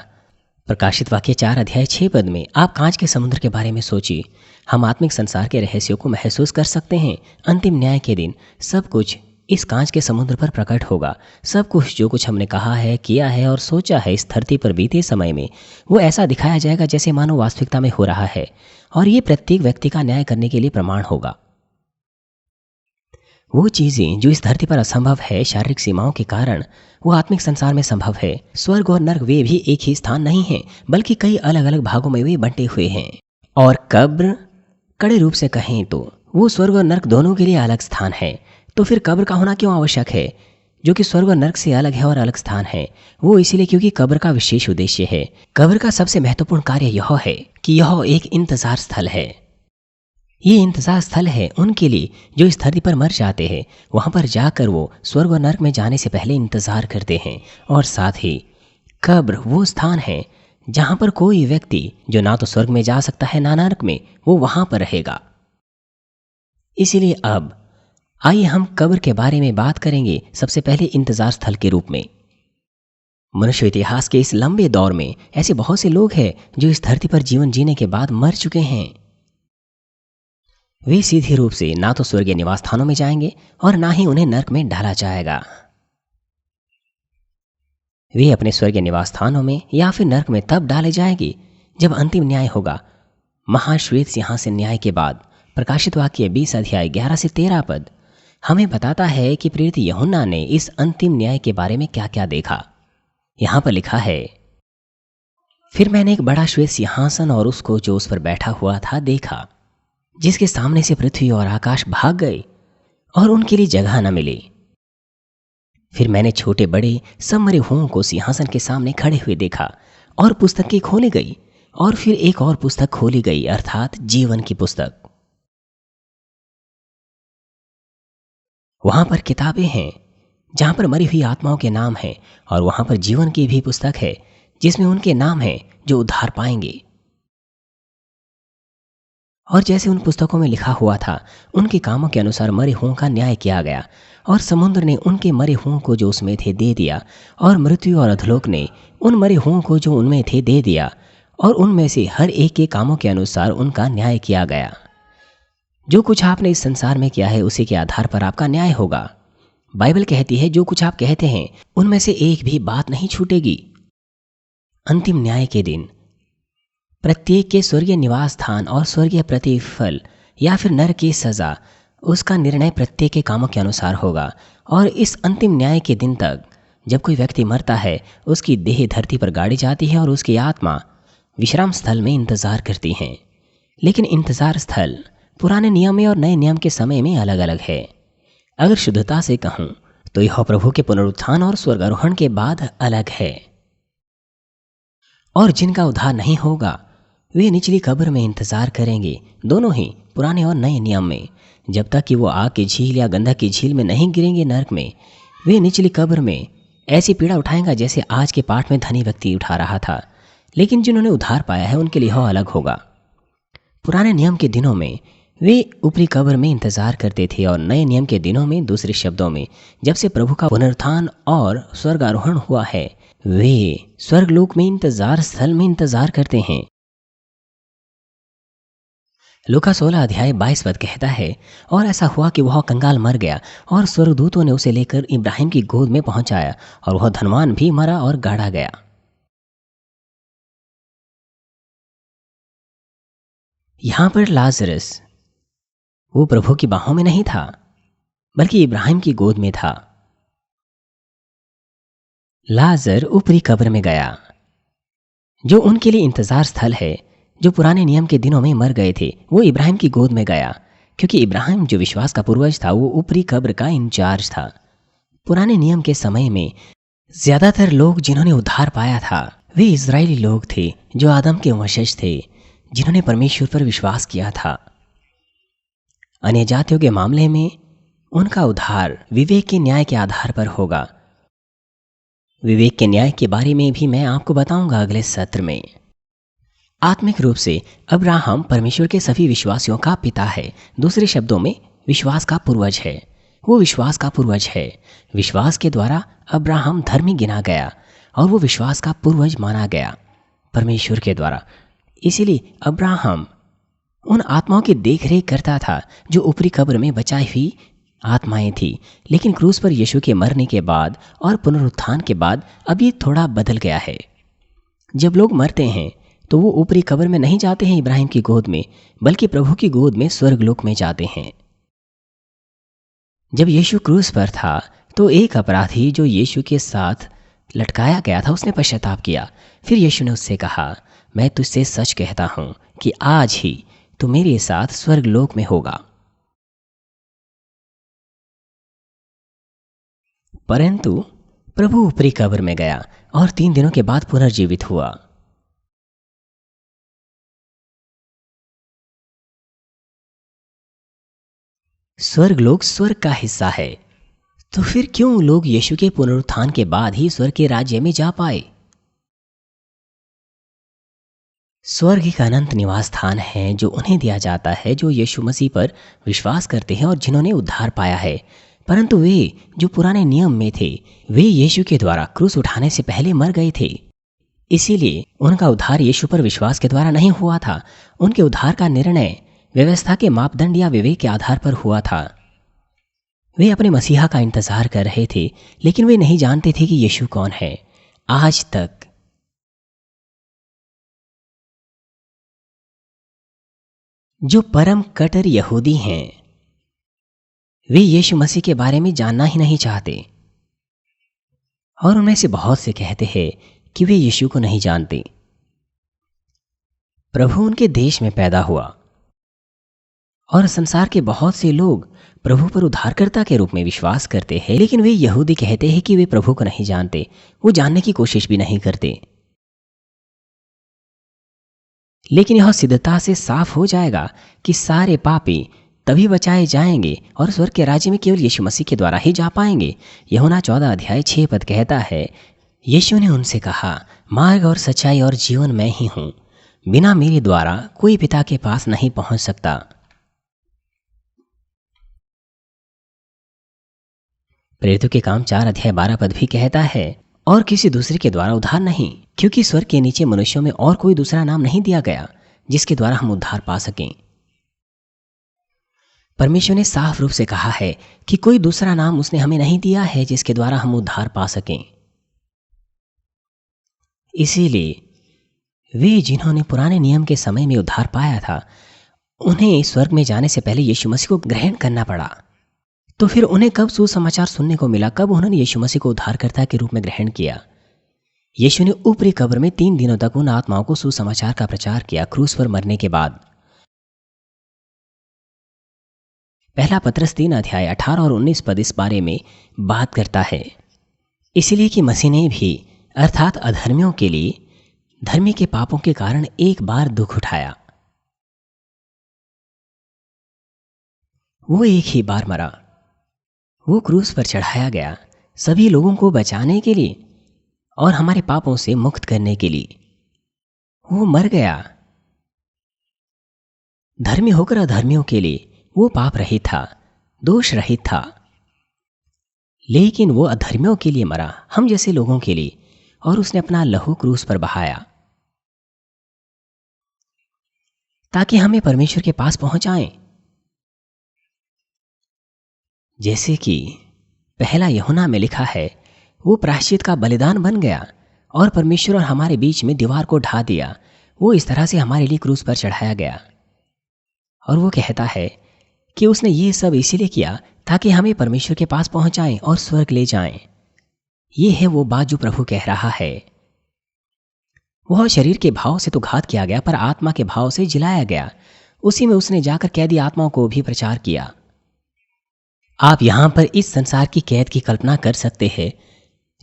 प्रकाशित वाक्य 4 अध्याय 6 पद में आप कांच के समुद्र के बारे में सोचिए। हम आत्मिक संसार के रहस्यों को महसूस कर सकते हैं। अंतिम न्याय के दिन सब कुछ इस कांच के समुद्र पर प्रकट होगा। सब कुछ जो कुछ हमने कहा है, किया है और सोचा है इस धरती पर बीते समय में, वो ऐसा दिखाया जाएगा जैसे मानो वास्तविकता में हो रहा है। और ये प्रत्येक व्यक्ति का न्याय करने के लिए प्रमाण होगा। वो चीजें जो इस धरती पर असंभव है शारीरिक सीमाओं के कारण, वो आत्मिक संसार में संभव है। स्वर्ग और नरक वे भी एक ही स्थान नहीं है, बल्कि कई अलग अलग भागों में वे बंटे हुए हैं। और कब्र, कड़े रूप से कहें तो वो स्वर्ग और नरक दोनों के लिए अलग स्थान है। तो फिर कब्र का होना क्यों आवश्यक है, जो कि स्वर्ग और नरक से अलग है और अलग स्थान है? वो इसीलिए क्योंकि कब्र का विशेष उद्देश्य है। कब्र का सबसे महत्वपूर्ण कार्य यह है कि यह एक इंतजार स्थल है। ये इंतजार स्थल है उनके लिए जो इस धरती पर मर जाते हैं। वहां पर जाकर वो स्वर्ग और नरक में जाने से पहले इंतजार करते हैं। और साथ ही कब्र वो स्थान है जहां पर कोई व्यक्ति जो ना तो स्वर्ग में जा सकता है ना नरक में, वो वहां पर रहेगा। इसीलिए अब आइए हम कब्र के बारे में बात करेंगे, सबसे पहले इंतजार स्थल के रूप में। मनुष्य इतिहास के इस लंबे दौर में ऐसे बहुत से लोग हैं जो इस धरती पर जीवन जीने के बाद मर चुके हैं। वे सीधे रूप से ना तो स्वर्गीय निवास स्थानों में जाएंगे और ना ही उन्हें नरक में डाला जाएगा। वे अपने स्वर्गीय निवास स्थानों में या फिर नरक में तब डाले जाएंगे जब अंतिम न्याय होगा, महाश्वेत सिंहासन न्याय के बाद। प्रकाशित वाक्य 20 अध्याय 11 से 13 पद हमें बताता है कि प्रेरित यूहन्ना ने इस अंतिम न्याय के बारे में क्या क्या देखा। यहां पर लिखा है, फिर मैंने एक बड़ा श्वेत सिंहासन और उसको जो उस पर बैठा हुआ था देखा, जिसके सामने से पृथ्वी और आकाश भाग गए और उनके लिए जगह न मिली। फिर मैंने छोटे बड़े सब मरे हुओं को सिंहासन के सामने खड़े हुए देखा, और पुस्तकें खोली गई, और फिर एक और पुस्तक खोली गई, अर्थात जीवन की पुस्तक। वहां पर किताबें हैं जहां पर मरी हुई आत्माओं के नाम हैं, और वहां पर जीवन की भी पुस्तक है जिसमें उनके नाम हैं जो उद्धार पाएंगे। और जैसे उन पुस्तकों में लिखा हुआ था, उनके कामों के अनुसार मरे हुओं का न्याय किया गया, और समुद्र ने उनके मरे हुओं को जो उसमें थे दे दिया, और मृत्यु और अधलोक ने उन मरे हुओं को जो उनमें थे दे दिया, और उनमें से हर एक के कामों के अनुसार उनका न्याय किया गया। जो कुछ आपने इस संसार में किया है उसी के आधार पर आपका न्याय होगा। बाइबल कहती है जो कुछ आप कहते हैं उनमें से एक भी बात नहीं छूटेगी। अंतिम न्याय के दिन प्रत्येक के स्वर्गीय निवास स्थान और स्वर्गीय प्रतिफल या फिर नर की सजा, उसका निर्णय प्रत्येक के कामों के अनुसार होगा। और इस अंतिम न्याय के दिन तक जब कोई व्यक्ति मरता है, उसकी देह धरती पर गाड़ी जाती है और उसकी आत्मा विश्राम स्थल में इंतजार करती है। लेकिन इंतजार स्थल पुराने नियम में और नए नियम के समय में अलग अलग है। अगर शुद्धता से कहूं तो यह प्रभु के पुनरुत्थान और स्वर्गारोहण के बाद अलग है। और जिनका उद्धार नहीं होगा वे निचली कब्र में इंतजार करेंगे, दोनों ही पुराने और नए नियम में, जब तक कि वो आग की झील या गंधक की झील में नहीं गिरेंगे नरक में। वे निचली कब्र में ऐसी पीड़ा उठाएंगा जैसे आज के पाठ में धनी व्यक्ति उठा रहा था। लेकिन जिन्होंने उद्धार पाया है उनके लिए यह अलग होगा। पुराने नियम के दिनों में वे ऊपरी कब्र में इंतजार करते थे, और नए नियम के दिनों में, दूसरे शब्दों में, जब से प्रभु का पुनरुत्थान और स्वर्गारोहण हुआ है, वे स्वर्गलोक में इंतजार स्थल में इंतजार करते हैं। लूका 16 अध्याय 22 पद कहता है, और ऐसा हुआ कि वह कंगाल मर गया, और स्वर्गदूतों ने उसे लेकर इब्राहिम की गोद में पहुंचाया, और वह धनवान भी मरा और गाड़ा गया। यहां पर लाजरस वो प्रभु की बाहों में नहीं था, बल्कि इब्राहिम की गोद में था। लाजर ऊपरी कब्र में गया, जो उनके लिए इंतजार स्थल है। जो पुराने नियम के दिनों में मर गए थे वो इब्राहिम की गोद में गया, क्योंकि इब्राहिम जो विश्वास का पूर्वज था वो ऊपरी कब्र का इंचार्ज था। पुराने नियम के समय में ज्यादातर लोग जिन्होंने उद्धार पाया था वे इजरायली लोग थे, जो आदम के वंशज थे, जिन्होंने परमेश्वर पर विश्वास किया था। अन्य जातियों के मामले में उनका उद्धार विवेक के न्याय के आधार पर होगा। विवेक के न्याय के बारे में भी मैं आपको बताऊंगा अगले सत्र में। आत्मिक रूप से अब्राहम परमेश्वर के सभी विश्वासियों का पिता है, दूसरे शब्दों में विश्वास का पूर्वज है। वो विश्वास का पूर्वज है। विश्वास के द्वारा अब्राहम धर्मी गिना गया, और वो विश्वास का पूर्वज माना गया परमेश्वर के द्वारा। इसीलिए अब्राहम उन आत्माओं की देखरेख करता था जो ऊपरी कब्र में बचाई हुई आत्माएं थी। लेकिन क्रूस पर यीशु के मरने के बाद और पुनरुत्थान के बाद अब ये थोड़ा बदल गया है। जब लोग मरते हैं तो वो ऊपरी कब्र में नहीं जाते हैं इब्राहिम की गोद में, बल्कि प्रभु की गोद में स्वर्गलोक में जाते हैं। जब यीशु क्रूस पर था तो एक अपराधी जो यीशु के साथ लटकाया गया था उसने पश्चाताप किया। फिर यीशु ने उससे कहा, मैं तुझसे सच कहता हूं कि आज ही तू मेरे साथ स्वर्गलोक में होगा। परंतु प्रभु ऊपरी कब्र में गया और 3 दिनों के बाद पुनर्जीवित हुआ। स्वर्गलोक स्वर्ग का हिस्सा है, तो फिर क्यों लोग यीशु के पुनरुत्थान के बाद ही स्वर्ग के राज्य में जा पाए? स्वर्ग एक अनंत निवास स्थान है जो उन्हें दिया जाता है जो यीशु मसीह पर विश्वास करते हैं और जिन्होंने उद्धार पाया है। परंतु वे जो पुराने नियम में थे वे यीशु के द्वारा क्रूस उठाने से पहले मर गए थे। इसीलिए उनका उद्धार यीशु पर विश्वास के द्वारा नहीं हुआ था। उनके उद्धार का निर्णय व्यवस्था के मापदंड या विवेक के आधार पर हुआ था। वे अपने मसीहा का इंतजार कर रहे थे, लेकिन वे नहीं जानते थे कि यीशु कौन है। आज तक जो परम कट्टर यहूदी हैं वे यीशु मसीह के बारे में जानना ही नहीं चाहते, और उनमें से बहुत से कहते हैं कि वे यीशु को नहीं जानते। प्रभु उनके देश में पैदा हुआ और संसार के बहुत से लोग प्रभु पर उद्धारकर्ता के रूप में विश्वास करते हैं, लेकिन वे यहूदी कहते हैं कि वे प्रभु को नहीं जानते, वो जानने की कोशिश भी नहीं करते। लेकिन यह सिद्धता से साफ हो जाएगा कि सारे पापी तभी बचाए जाएंगे और स्वर्ग के राज्य में केवल यीशु मसीह के द्वारा ही जा पाएंगे। यूहन्ना 14 अध्याय 6 पद कहता है, यीशु ने उनसे कहा, मार्ग और सच्चाई और जीवन मैं ही हूं, बिना मेरे द्वारा कोई पिता के पास नहीं पहुंच सकता। प्रेरितों के काम 4 अध्याय 12 पद भी कहता है, और किसी दूसरे के द्वारा उद्धार नहीं, क्योंकि स्वर्ग के नीचे मनुष्यों में और कोई दूसरा नाम नहीं दिया गया जिसके द्वारा हम उद्धार पा सकें। परमेश्वर ने साफ रूप से कहा है कि कोई दूसरा नाम उसने हमें नहीं दिया है जिसके द्वारा हम उद्धार पा सकें। इसीलिए वे जिन्होंने पुराने नियम के समय में उद्धार पाया था, उन्हें स्वर्ग में जाने से पहले यीशु मसीह को ग्रहण करना पड़ा। तो फिर उन्हें कब सुसमाचार सुनने को मिला, कब उन्होंने यीशु मसीह को उद्धारकर्ता के रूप में ग्रहण किया? यीशु ने ऊपरी कब्र में 3 दिनों तक उन आत्माओं को सुसमाचार का प्रचार किया क्रूस पर मरने के बाद। पहला पत्रस 3 अध्याय 18 और 19 पद इस बारे में बात करता है। इसलिए कि मसीह ने भी अर्थात अधर्मियों के लिए धर्मी के पापों के कारण एक बार दुख उठाया। वो एक ही बार मरा, वो क्रूस पर चढ़ाया गया सभी लोगों को बचाने के लिए और हमारे पापों से मुक्त करने के लिए। वो मर गया धर्मी होकर अधर्मियों के लिए। वो पाप रहित था, दोष रहित था, लेकिन वो अधर्मियों के लिए मरा, हम जैसे लोगों के लिए, और उसने अपना लहू क्रूस पर बहाया ताकि हमें परमेश्वर के पास पहुंचाएं। जैसे कि पहला यूहन्ना में लिखा है, वो प्रायश्चित का बलिदान बन गया और परमेश्वर और हमारे बीच में दीवार को ढा दिया। वो इस तरह से हमारे लिए क्रूस पर चढ़ाया गया। और वो कहता है कि उसने ये सब इसीलिए किया ताकि हमें परमेश्वर के पास पहुंचाएं और स्वर्ग ले जाएं। ये है वो बात जो प्रभु कह रहा है। वह शरीर के भाव से तो घात किया गया, पर आत्मा के भाव से जिलाया गया। उसी में उसने जाकर कैदी आत्माओं को भी प्रचार किया। आप यहां पर इस संसार की कैद की कल्पना कर सकते हैं,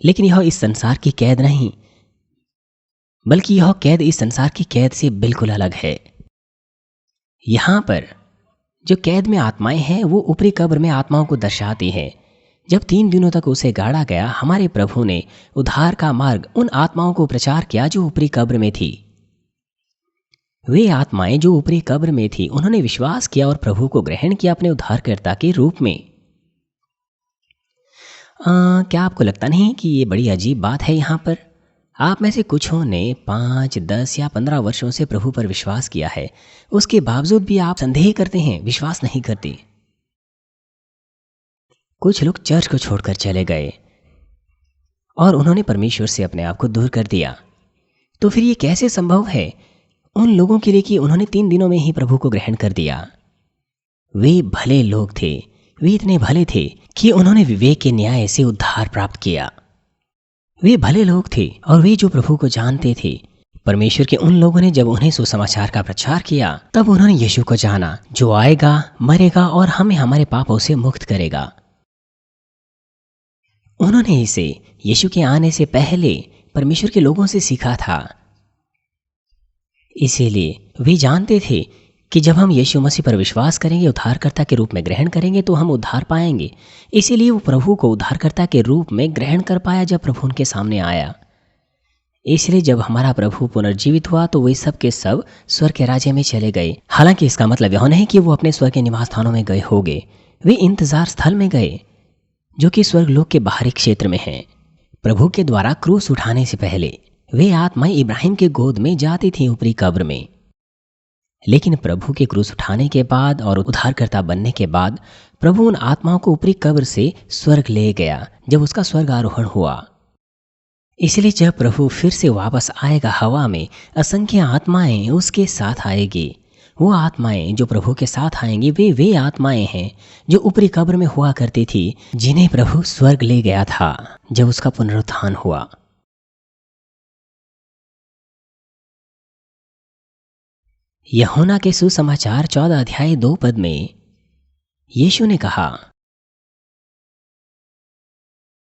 लेकिन यह इस संसार की कैद नहीं, बल्कि यह कैद इस संसार की कैद से बिल्कुल अलग है। यहां पर जो कैद में आत्माएं हैं, वो ऊपरी कब्र में आत्माओं को दर्शाती हैं। जब 3 दिनों तक उसे गाड़ा गया, हमारे प्रभु ने उद्धार का मार्ग उन आत्माओं को प्रचार किया जो ऊपरी कब्र में थी। वे आत्माएं जो ऊपरी कब्र में थी, उन्होंने विश्वास किया और प्रभु को ग्रहण किया अपने उद्धारकर्ता के रूप में। क्या आपको लगता नहीं कि ये बड़ी अजीब बात है? यहाँ पर आप में से कुछों ने 5, 10 या 15 वर्षों से प्रभु पर विश्वास किया है, उसके बावजूद भी आप संदेह करते हैं, विश्वास नहीं करते। कुछ लोग चर्च को छोड़कर चले गए और उन्होंने परमेश्वर से अपने आप को दूर कर दिया। तो फिर ये कैसे संभव है उन लोगों के लिए कि उन्होंने 3 दिनों में ही प्रभु को ग्रहण कर दिया? वे भले लोग थे, वे इतने भले थे कि उन्होंने विवेक के न्याय से उद्धार प्राप्त किया। वे भले लोग थे और वे जो प्रभु को जानते थे। परमेश्वर के उन लोगों ने जब उन्हें सुसमाचार का प्रचार किया, तब उन्होंने यीशु को जाना, जो आएगा, मरेगा और हमें हमारे पापों से मुक्त करेगा। उन्होंने इसे यीशु के आने से पहले परमेश्वर के लोगों से सीखा था। इसीलिए वे जानते थे कि जब हम यीशु मसीह पर विश्वास करेंगे, उद्धारकर्ता के रूप में ग्रहण करेंगे, तो हम उद्धार पाएंगे। इसीलिए वो प्रभु को उद्धारकर्ता के रूप में ग्रहण कर पाया जब प्रभु उनके सामने आया। इसलिए जब हमारा प्रभु पुनर्जीवित हुआ, तो वे सब के सब स्वर्ग के राज्य में चले गए। हालांकि इसका मतलब यह नहीं कि वो अपने स्वर्ग के निवास स्थानों में गए होंगे। वे इंतजार स्थल में गए, जो कि स्वर्गलोक के बाहरी क्षेत्र में है। प्रभु के द्वारा क्रूस उठाने से पहले वे आत्माएं इब्राहिम के गोद में जाती थी ऊपरी कब्र में। लेकिन प्रभु के क्रूस उठाने के बाद और उद्धारकर्ता बनने के बाद प्रभु उन आत्माओं को ऊपरी कब्र से स्वर्ग ले गया जब उसका स्वर्ग आरोहण हुआ। इसलिए जब प्रभु फिर से वापस आएगा हवा में, असंख्य आत्माएं उसके साथ आएगी। वो आत्माएं जो प्रभु के साथ आएंगी, वे आत्माएं हैं जो ऊपरी कब्र में हुआ करती थी, जिन्हें प्रभु स्वर्ग ले गया था जब उसका पुनरुत्थान हुआ। यूहन्ना के सुसमाचार 14 अध्याय 2 पद में यीशु ने कहा,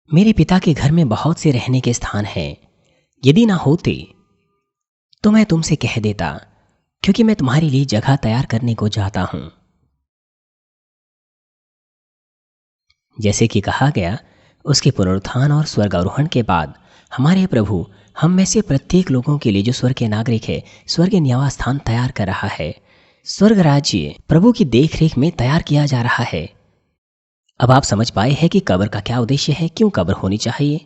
मेरे पिता के घर में बहुत से रहने के स्थान हैं। यदि ना होते तो मैं तुमसे कह देता, क्योंकि मैं तुम्हारे लिए जगह तैयार करने को जाता हूं। जैसे कि कहा गया, उसके पुनरुत्थान और स्वर्गारोहण के बाद हमारे प्रभु हम में से प्रत्येक लोगों के लिए जो स्वर्ग के नागरिक है, स्वर्ग निवास स्थान तैयार कर रहा है। स्वर्ग राज्य प्रभु की देखरेख में तैयार किया जा रहा है। अब आप समझ पाए हैं कि कब्र का क्या उद्देश्य है, क्यों कब्र होनी चाहिए।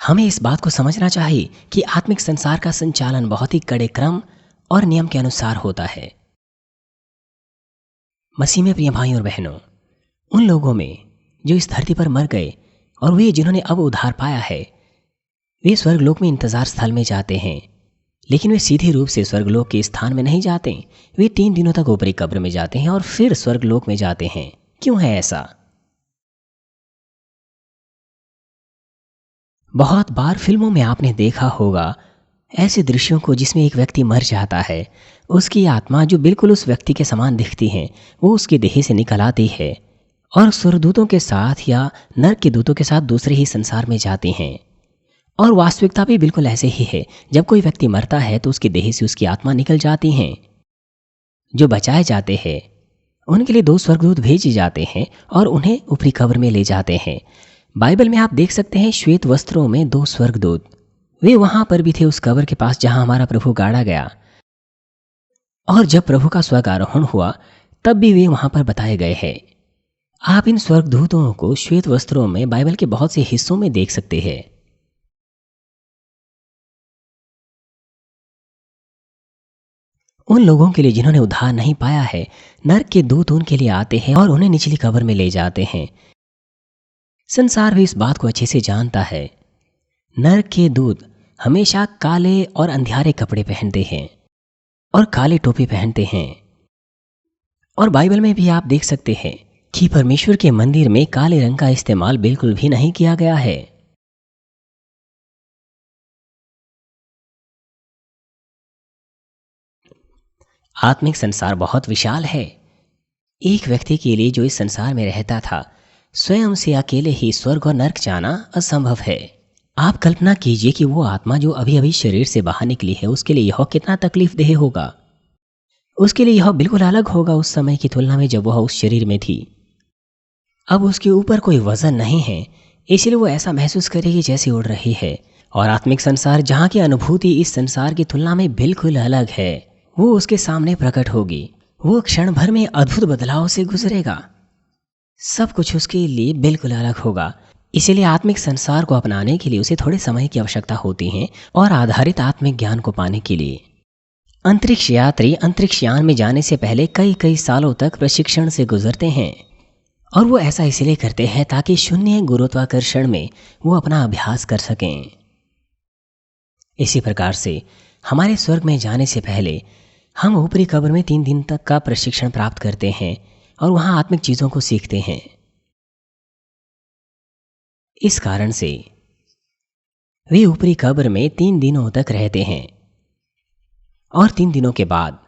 हमें इस बात को समझना चाहिए कि आत्मिक संसार का संचालन बहुत ही कड़े क्रम और नियम के अनुसार होता है। मसीह में प्रिय भाइयों और बहनों, उन लोगों में जो इस धरती पर मर गए और वे जिन्होंने अब उद्धार पाया है, वे स्वर्गलोक में इंतजार स्थल में जाते हैं। लेकिन वे सीधे रूप से स्वर्गलोक के स्थान में नहीं जाते। वे 3 दिनों तक ऊपरी कब्र में जाते हैं और फिर स्वर्गलोक में जाते हैं। क्यों है ऐसा? बहुत बार फिल्मों में आपने देखा होगा ऐसे दृश्यों को जिसमें एक व्यक्ति मर जाता है। उसकी आत्मा जो बिल्कुल उस व्यक्ति के समान दिखती है, वो उसके देह से निकल आती है और स्वर्गदूतों के साथ या नरक के दूतों के साथ दूसरे ही संसार में जाती हैं। और वास्तविकता भी बिल्कुल ऐसे ही है। जब कोई व्यक्ति मरता है तो उसके देह से उसकी आत्मा निकल जाती हैं। जो बचाए जाते हैं उनके लिए 2 स्वर्गदूत भेजे जाते हैं और उन्हें ऊपरी कब्र में ले जाते हैं। बाइबल में आप देख सकते हैं श्वेत वस्त्रों में 2 स्वर्गदूत, वे वहां पर भी थे उस कब्र के पास जहां हमारा प्रभु गाड़ा गया। और जब प्रभु का स्वर्गारोहण हुआ तब भी वे वहां पर बताए गए हैं। आप इन स्वर्गदूतों को श्वेत वस्त्रों में बाइबल के बहुत से हिस्सों में देख सकते हैं। उन लोगों के लिए जिन्होंने उद्धार नहीं पाया है, नरक के दूत उनके लिए आते हैं और उन्हें निचली कब्र में ले जाते हैं। संसार भी इस बात को अच्छे से जानता है। नरक के दूत हमेशा काले और अंधियारे कपड़े पहनते हैं और काले टोपी पहनते हैं। और बाइबल में भी आप देख सकते हैं कि परमेश्वर के मंदिर में काले रंग का इस्तेमाल बिल्कुल भी नहीं किया गया है। आत्मिक संसार बहुत विशाल है। एक व्यक्ति के लिए जो इस संसार में रहता था, स्वयं से अकेले ही स्वर्ग और नरक जाना असंभव है। आप कल्पना कीजिए कि वो आत्मा जो अभी अभी शरीर से बाहर निकली है, उसके लिए यह कितना तकलीफ देह होगा। उसके लिए यह बिल्कुल अलग होगा उस समय की तुलना में जब वह उस शरीर में थी। अब उसके ऊपर कोई वजन नहीं है, इसलिए वो ऐसा महसूस करेगी जैसे उड़ रही है। और आत्मिक संसार जहाँ की अनुभूति इस संसार की तुलना में बिल्कुल अलग है, वो उसके सामने प्रकट होगी। वो क्षण भर में अद्भुत बदलाव से गुजरेगा। सब कुछ उसके लिए बिल्कुल अलग होगा। इसीलिए आत्मिक संसार को अपनाने के लिए उसे थोड़े समय की आवश्यकता होती है और आधारित आत्मिक ज्ञान को पाने के लिए अंतरिक्ष यात्री अंतरिक्ष यान में जाने से पहले कई कई सालों तक प्रशिक्षण से गुजरते हैं। और वो ऐसा इसलिए करते हैं ताकि शून्य गुरुत्वाकर्षण में वो अपना अभ्यास कर सकें। इसी प्रकार से हमारे स्वर्ग में जाने से पहले हम ऊपरी कब्र में 3 दिन तक का प्रशिक्षण प्राप्त करते हैं और वहां आत्मिक चीजों को सीखते हैं। इस कारण से वे ऊपरी कब्र में 3 दिनों तक रहते हैं और 3 दिनों के बाद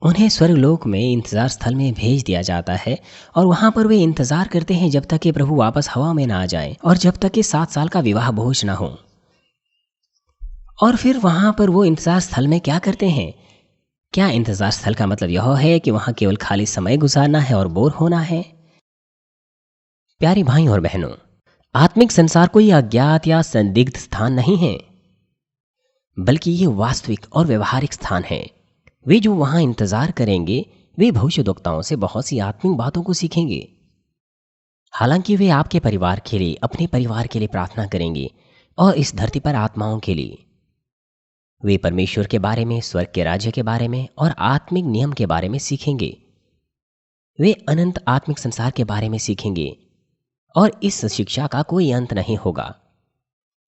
उन्हें स्वर्गलोक में इंतजार स्थल में भेज दिया जाता है। और वहां पर वे इंतजार करते हैं जब तक कि प्रभु वापस हवा में ना आ जाए और जब तक कि 7 साल का विवाह भोज ना हो। और फिर वहां पर वो इंतजार स्थल में क्या करते हैं? क्या इंतजार स्थल का मतलब यह है कि वहां केवल खाली समय गुजारना है और बोर होना है? प्यारे भाई और बहनों, आत्मिक संसार कोई अज्ञात या संदिग्ध स्थान नहीं है, बल्कि ये वास्तविक और व्यवहारिक स्थान है। वे जो वहां इंतजार करेंगे वे भविष्यद्वक्ताओं से बहुत सी आत्मिक बातों को सीखेंगे। हालांकि वे आपके परिवार के लिए, अपने परिवार के लिए प्रार्थना करेंगे और इस धरती पर आत्माओं के लिए वे परमेश्वर के बारे में, स्वर्ग के राज्य के बारे में और आत्मिक नियम के बारे में सीखेंगे। वे अनंत आत्मिक संसार के बारे में सीखेंगे और इस शिक्षा का कोई अंत नहीं होगा।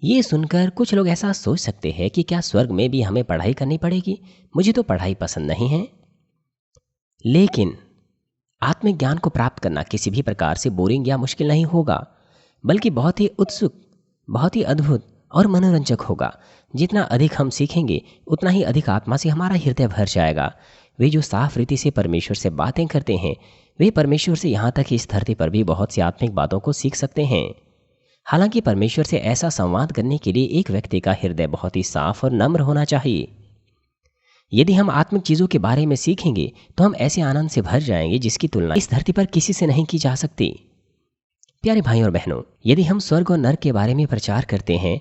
ये सुनकर कुछ लोग ऐसा सोच सकते हैं कि क्या स्वर्ग में भी हमें पढ़ाई करनी पड़ेगी? मुझे तो पढ़ाई पसंद नहीं है। लेकिन आत्मिक ज्ञान को प्राप्त करना किसी भी प्रकार से बोरिंग या मुश्किल नहीं होगा, बल्कि बहुत ही उत्सुक, बहुत ही अद्भुत और मनोरंजक होगा। जितना अधिक हम सीखेंगे उतना ही अधिक आत्मा से हमारा हृदय भर जाएगा। वे जो साफ रीति से परमेश्वर से बातें करते हैं वे परमेश्वर से यहाँ तक इस धरती पर भी बहुत सी आत्मिक बातों को सीख सकते हैं। हालांकि परमेश्वर से ऐसा संवाद करने के लिए एक व्यक्ति का हृदय बहुत ही साफ और नम्र होना चाहिए। यदि हम आत्मिक चीजों के बारे में सीखेंगे तो हम ऐसे आनंद से भर जाएंगे जिसकी तुलना इस धरती पर किसी से नहीं की जा सकती। प्यारे भाइयों और बहनों, यदि हम स्वर्ग और नरक के बारे में प्रचार करते हैं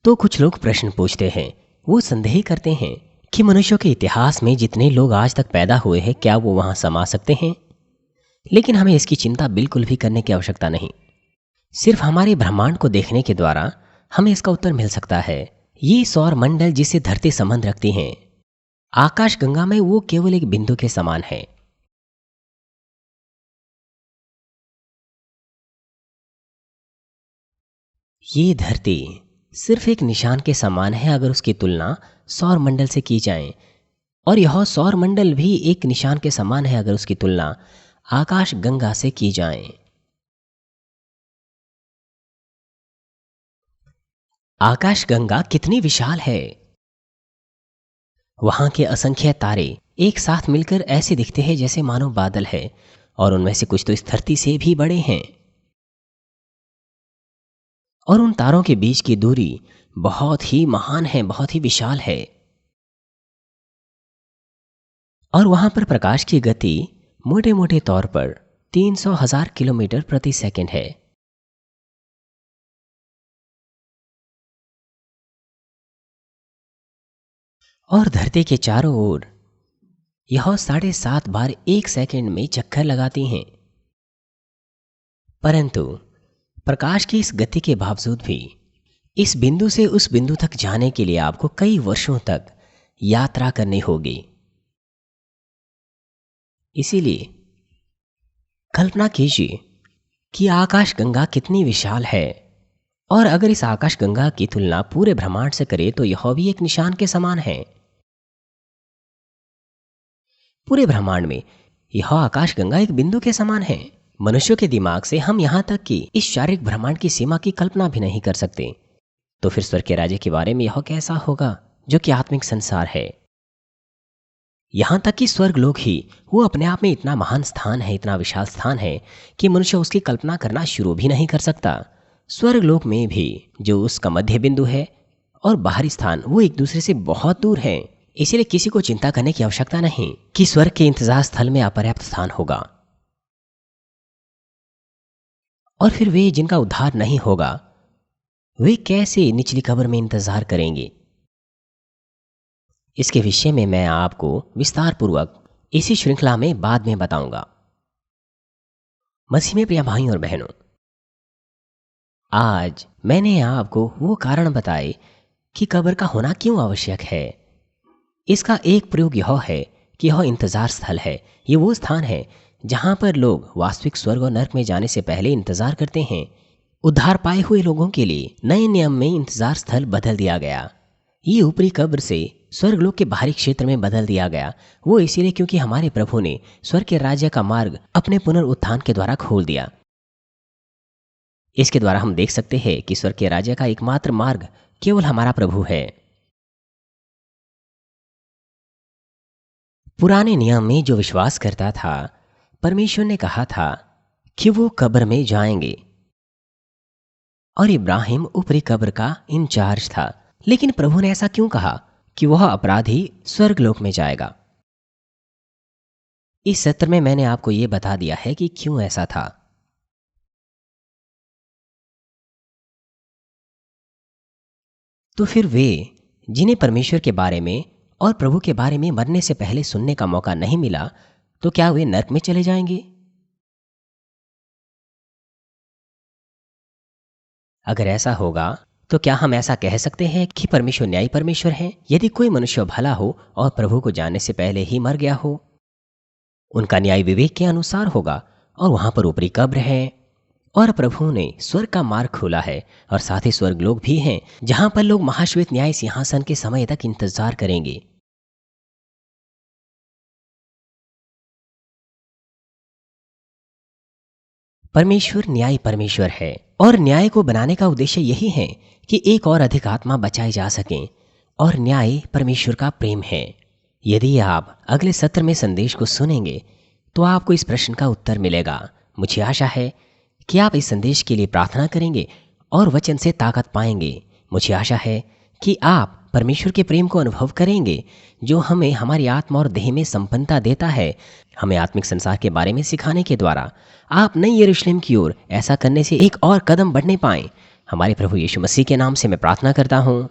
तो कुछ लोग प्रश्न पूछते हैं, वो संदेह करते हैं कि मनुष्यों के इतिहास में जितने लोग आज तक पैदा हुए हैं क्या वो वहां समा सकते हैं। लेकिन हमें इसकी चिंता बिल्कुल भी करने की आवश्यकता नहीं। सिर्फ हमारे ब्रह्मांड को देखने के द्वारा हमें इसका उत्तर मिल सकता है। ये सौर मंडल जिससे धरती संबंध रखती हैं, आकाश गंगा में वो केवल एक बिंदु के समान है। ये धरती सिर्फ एक निशान के समान है अगर उसकी तुलना सौर मंडल से की जाए, और यह सौर मंडल भी एक निशान के समान है अगर उसकी तुलना आकाश गंगा से की जाए। आकाश गंगा कितनी विशाल है। वहां के असंख्य तारे एक साथ मिलकर ऐसे दिखते हैं जैसे मानो बादल है, और उनमें से कुछ तो इस धरती से भी बड़े हैं। और उन तारों के बीच की दूरी बहुत ही महान है, बहुत ही विशाल है। और वहां पर प्रकाश की गति मोटे मोटे तौर पर 300,000 किलोमीटर प्रति सेकंड है। और धरती के चारों ओर यह 7.5 बार एक सेकंड में चक्कर लगाती हैं। परंतु प्रकाश की इस गति के बावजूद भी इस बिंदु से उस बिंदु तक जाने के लिए आपको कई वर्षों तक यात्रा करनी होगी। इसीलिए कल्पना कीजिए कि आकाश गंगा कितनी विशाल है, और अगर इस आकाश गंगा की तुलना पूरे ब्रह्मांड से करें तो यह भी एक निशान के समान है। पूरे ब्रह्मांड में यह आकाश गंगा एक बिंदु के समान है। मनुष्यों के दिमाग से हम यहां तक कि इस शारीरिक ब्रह्मांड की सीमा की कल्पना भी नहीं कर सकते, तो फिर स्वर्ग के राज्य के बारे में यह कैसा होगा जो कि आत्मिक संसार है। यहां तक कि स्वर्ग लोक ही वो अपने आप में इतना महान स्थान है, इतना विशाल स्थान है कि मनुष्य उसकी कल्पना करना शुरू भी नहीं कर सकता। स्वर्ग लोक में भी जो उसका मध्य बिंदु है और बाहरी स्थान वो एक दूसरे से बहुत दूर है। इसीलिए किसी को चिंता करने की आवश्यकता नहीं कि स्वर्ग के इंतजार स्थल में अपर्याप्त स्थान होगा, और फिर वे जिनका उद्धार नहीं होगा वे कैसे निचली कब्र में इंतजार करेंगे। इसके विषय में मैं आपको विस्तार पूर्वक इसी श्रृंखला में बाद में बताऊंगा। मसीह में प्रिय भाइयों और बहनों, आज मैंने आपको वो कारण बताए कि कब्र का होना क्यों आवश्यक है। इसका एक प्रयोग यह है कि यह इंतजार स्थल है। ये वो स्थान है जहां पर लोग वास्तविक स्वर्ग और नरक में जाने से पहले इंतजार करते हैं। उद्धार पाए हुए लोगों के लिए नए नियम में इंतजार स्थल बदल दिया गया। ये ऊपरी कब्र से स्वर्गलोक के बाहरी क्षेत्र में बदल दिया गया। वो इसीलिए क्योंकि हमारे प्रभु ने स्वर्ग के राज्य का मार्ग अपने पुनरुत्थान के द्वारा खोल दिया। इसके द्वारा हम देख सकते हैं कि स्वर्ग के राज्य का एकमात्र मार्ग केवल हमारा प्रभु है। पुराने नियम में जो विश्वास करता था, परमेश्वर ने कहा था कि वो कब्र में जाएंगे, और इब्राहिम ऊपरी कब्र का इंचार्ज था। लेकिन प्रभु ने ऐसा क्यों कहा कि वह अपराधी स्वर्गलोक में जाएगा? इस सत्र में मैंने आपको यह बता दिया है कि क्यों ऐसा था। तो फिर वे जिन्हें परमेश्वर के बारे में और प्रभु के बारे में मरने से पहले सुनने का मौका नहीं मिला, तो क्या वे नरक में चले जाएंगे? अगर ऐसा होगा तो क्या हम ऐसा कह सकते हैं कि परमेश्वर न्यायी परमेश्वर है? यदि कोई मनुष्य भला हो और प्रभु को जानने से पहले ही मर गया हो, उनका न्याय विवेक के अनुसार होगा, और वहां पर ऊपरी कब्र है, और प्रभु ने स्वर्ग का मार्ग खोला है, और साथ ही स्वर्ग लोग भी हैं जहां पर लोग महाश्वेत न्याय सिंहासन के समय तक इंतजार करेंगे। परमेश्वर न्यायी परमेश्वर है, और न्याय को बनाने का उद्देश्य यही है कि एक और अधिक आत्मा बचाई जा सकें, और न्याय परमेश्वर का प्रेम है। यदि आप अगले सत्र में संदेश को सुनेंगे तो आपको इस प्रश्न का उत्तर मिलेगा। मुझे आशा है कि आप इस संदेश के लिए प्रार्थना करेंगे और वचन से ताकत पाएंगे। मुझे आशा है कि आप परमेश्वर के प्रेम को अनुभव करेंगे, जो हमें हमारी आत्मा और देह में संपन्नता देता है। हमें आत्मिक संसार के बारे में सिखाने के द्वारा आप नई यरूशलेम की ओर ऐसा करने से एक और कदम बढ़ने पाएं। हमारे प्रभु यीशु मसीह के नाम से मैं प्रार्थना करता हूँ।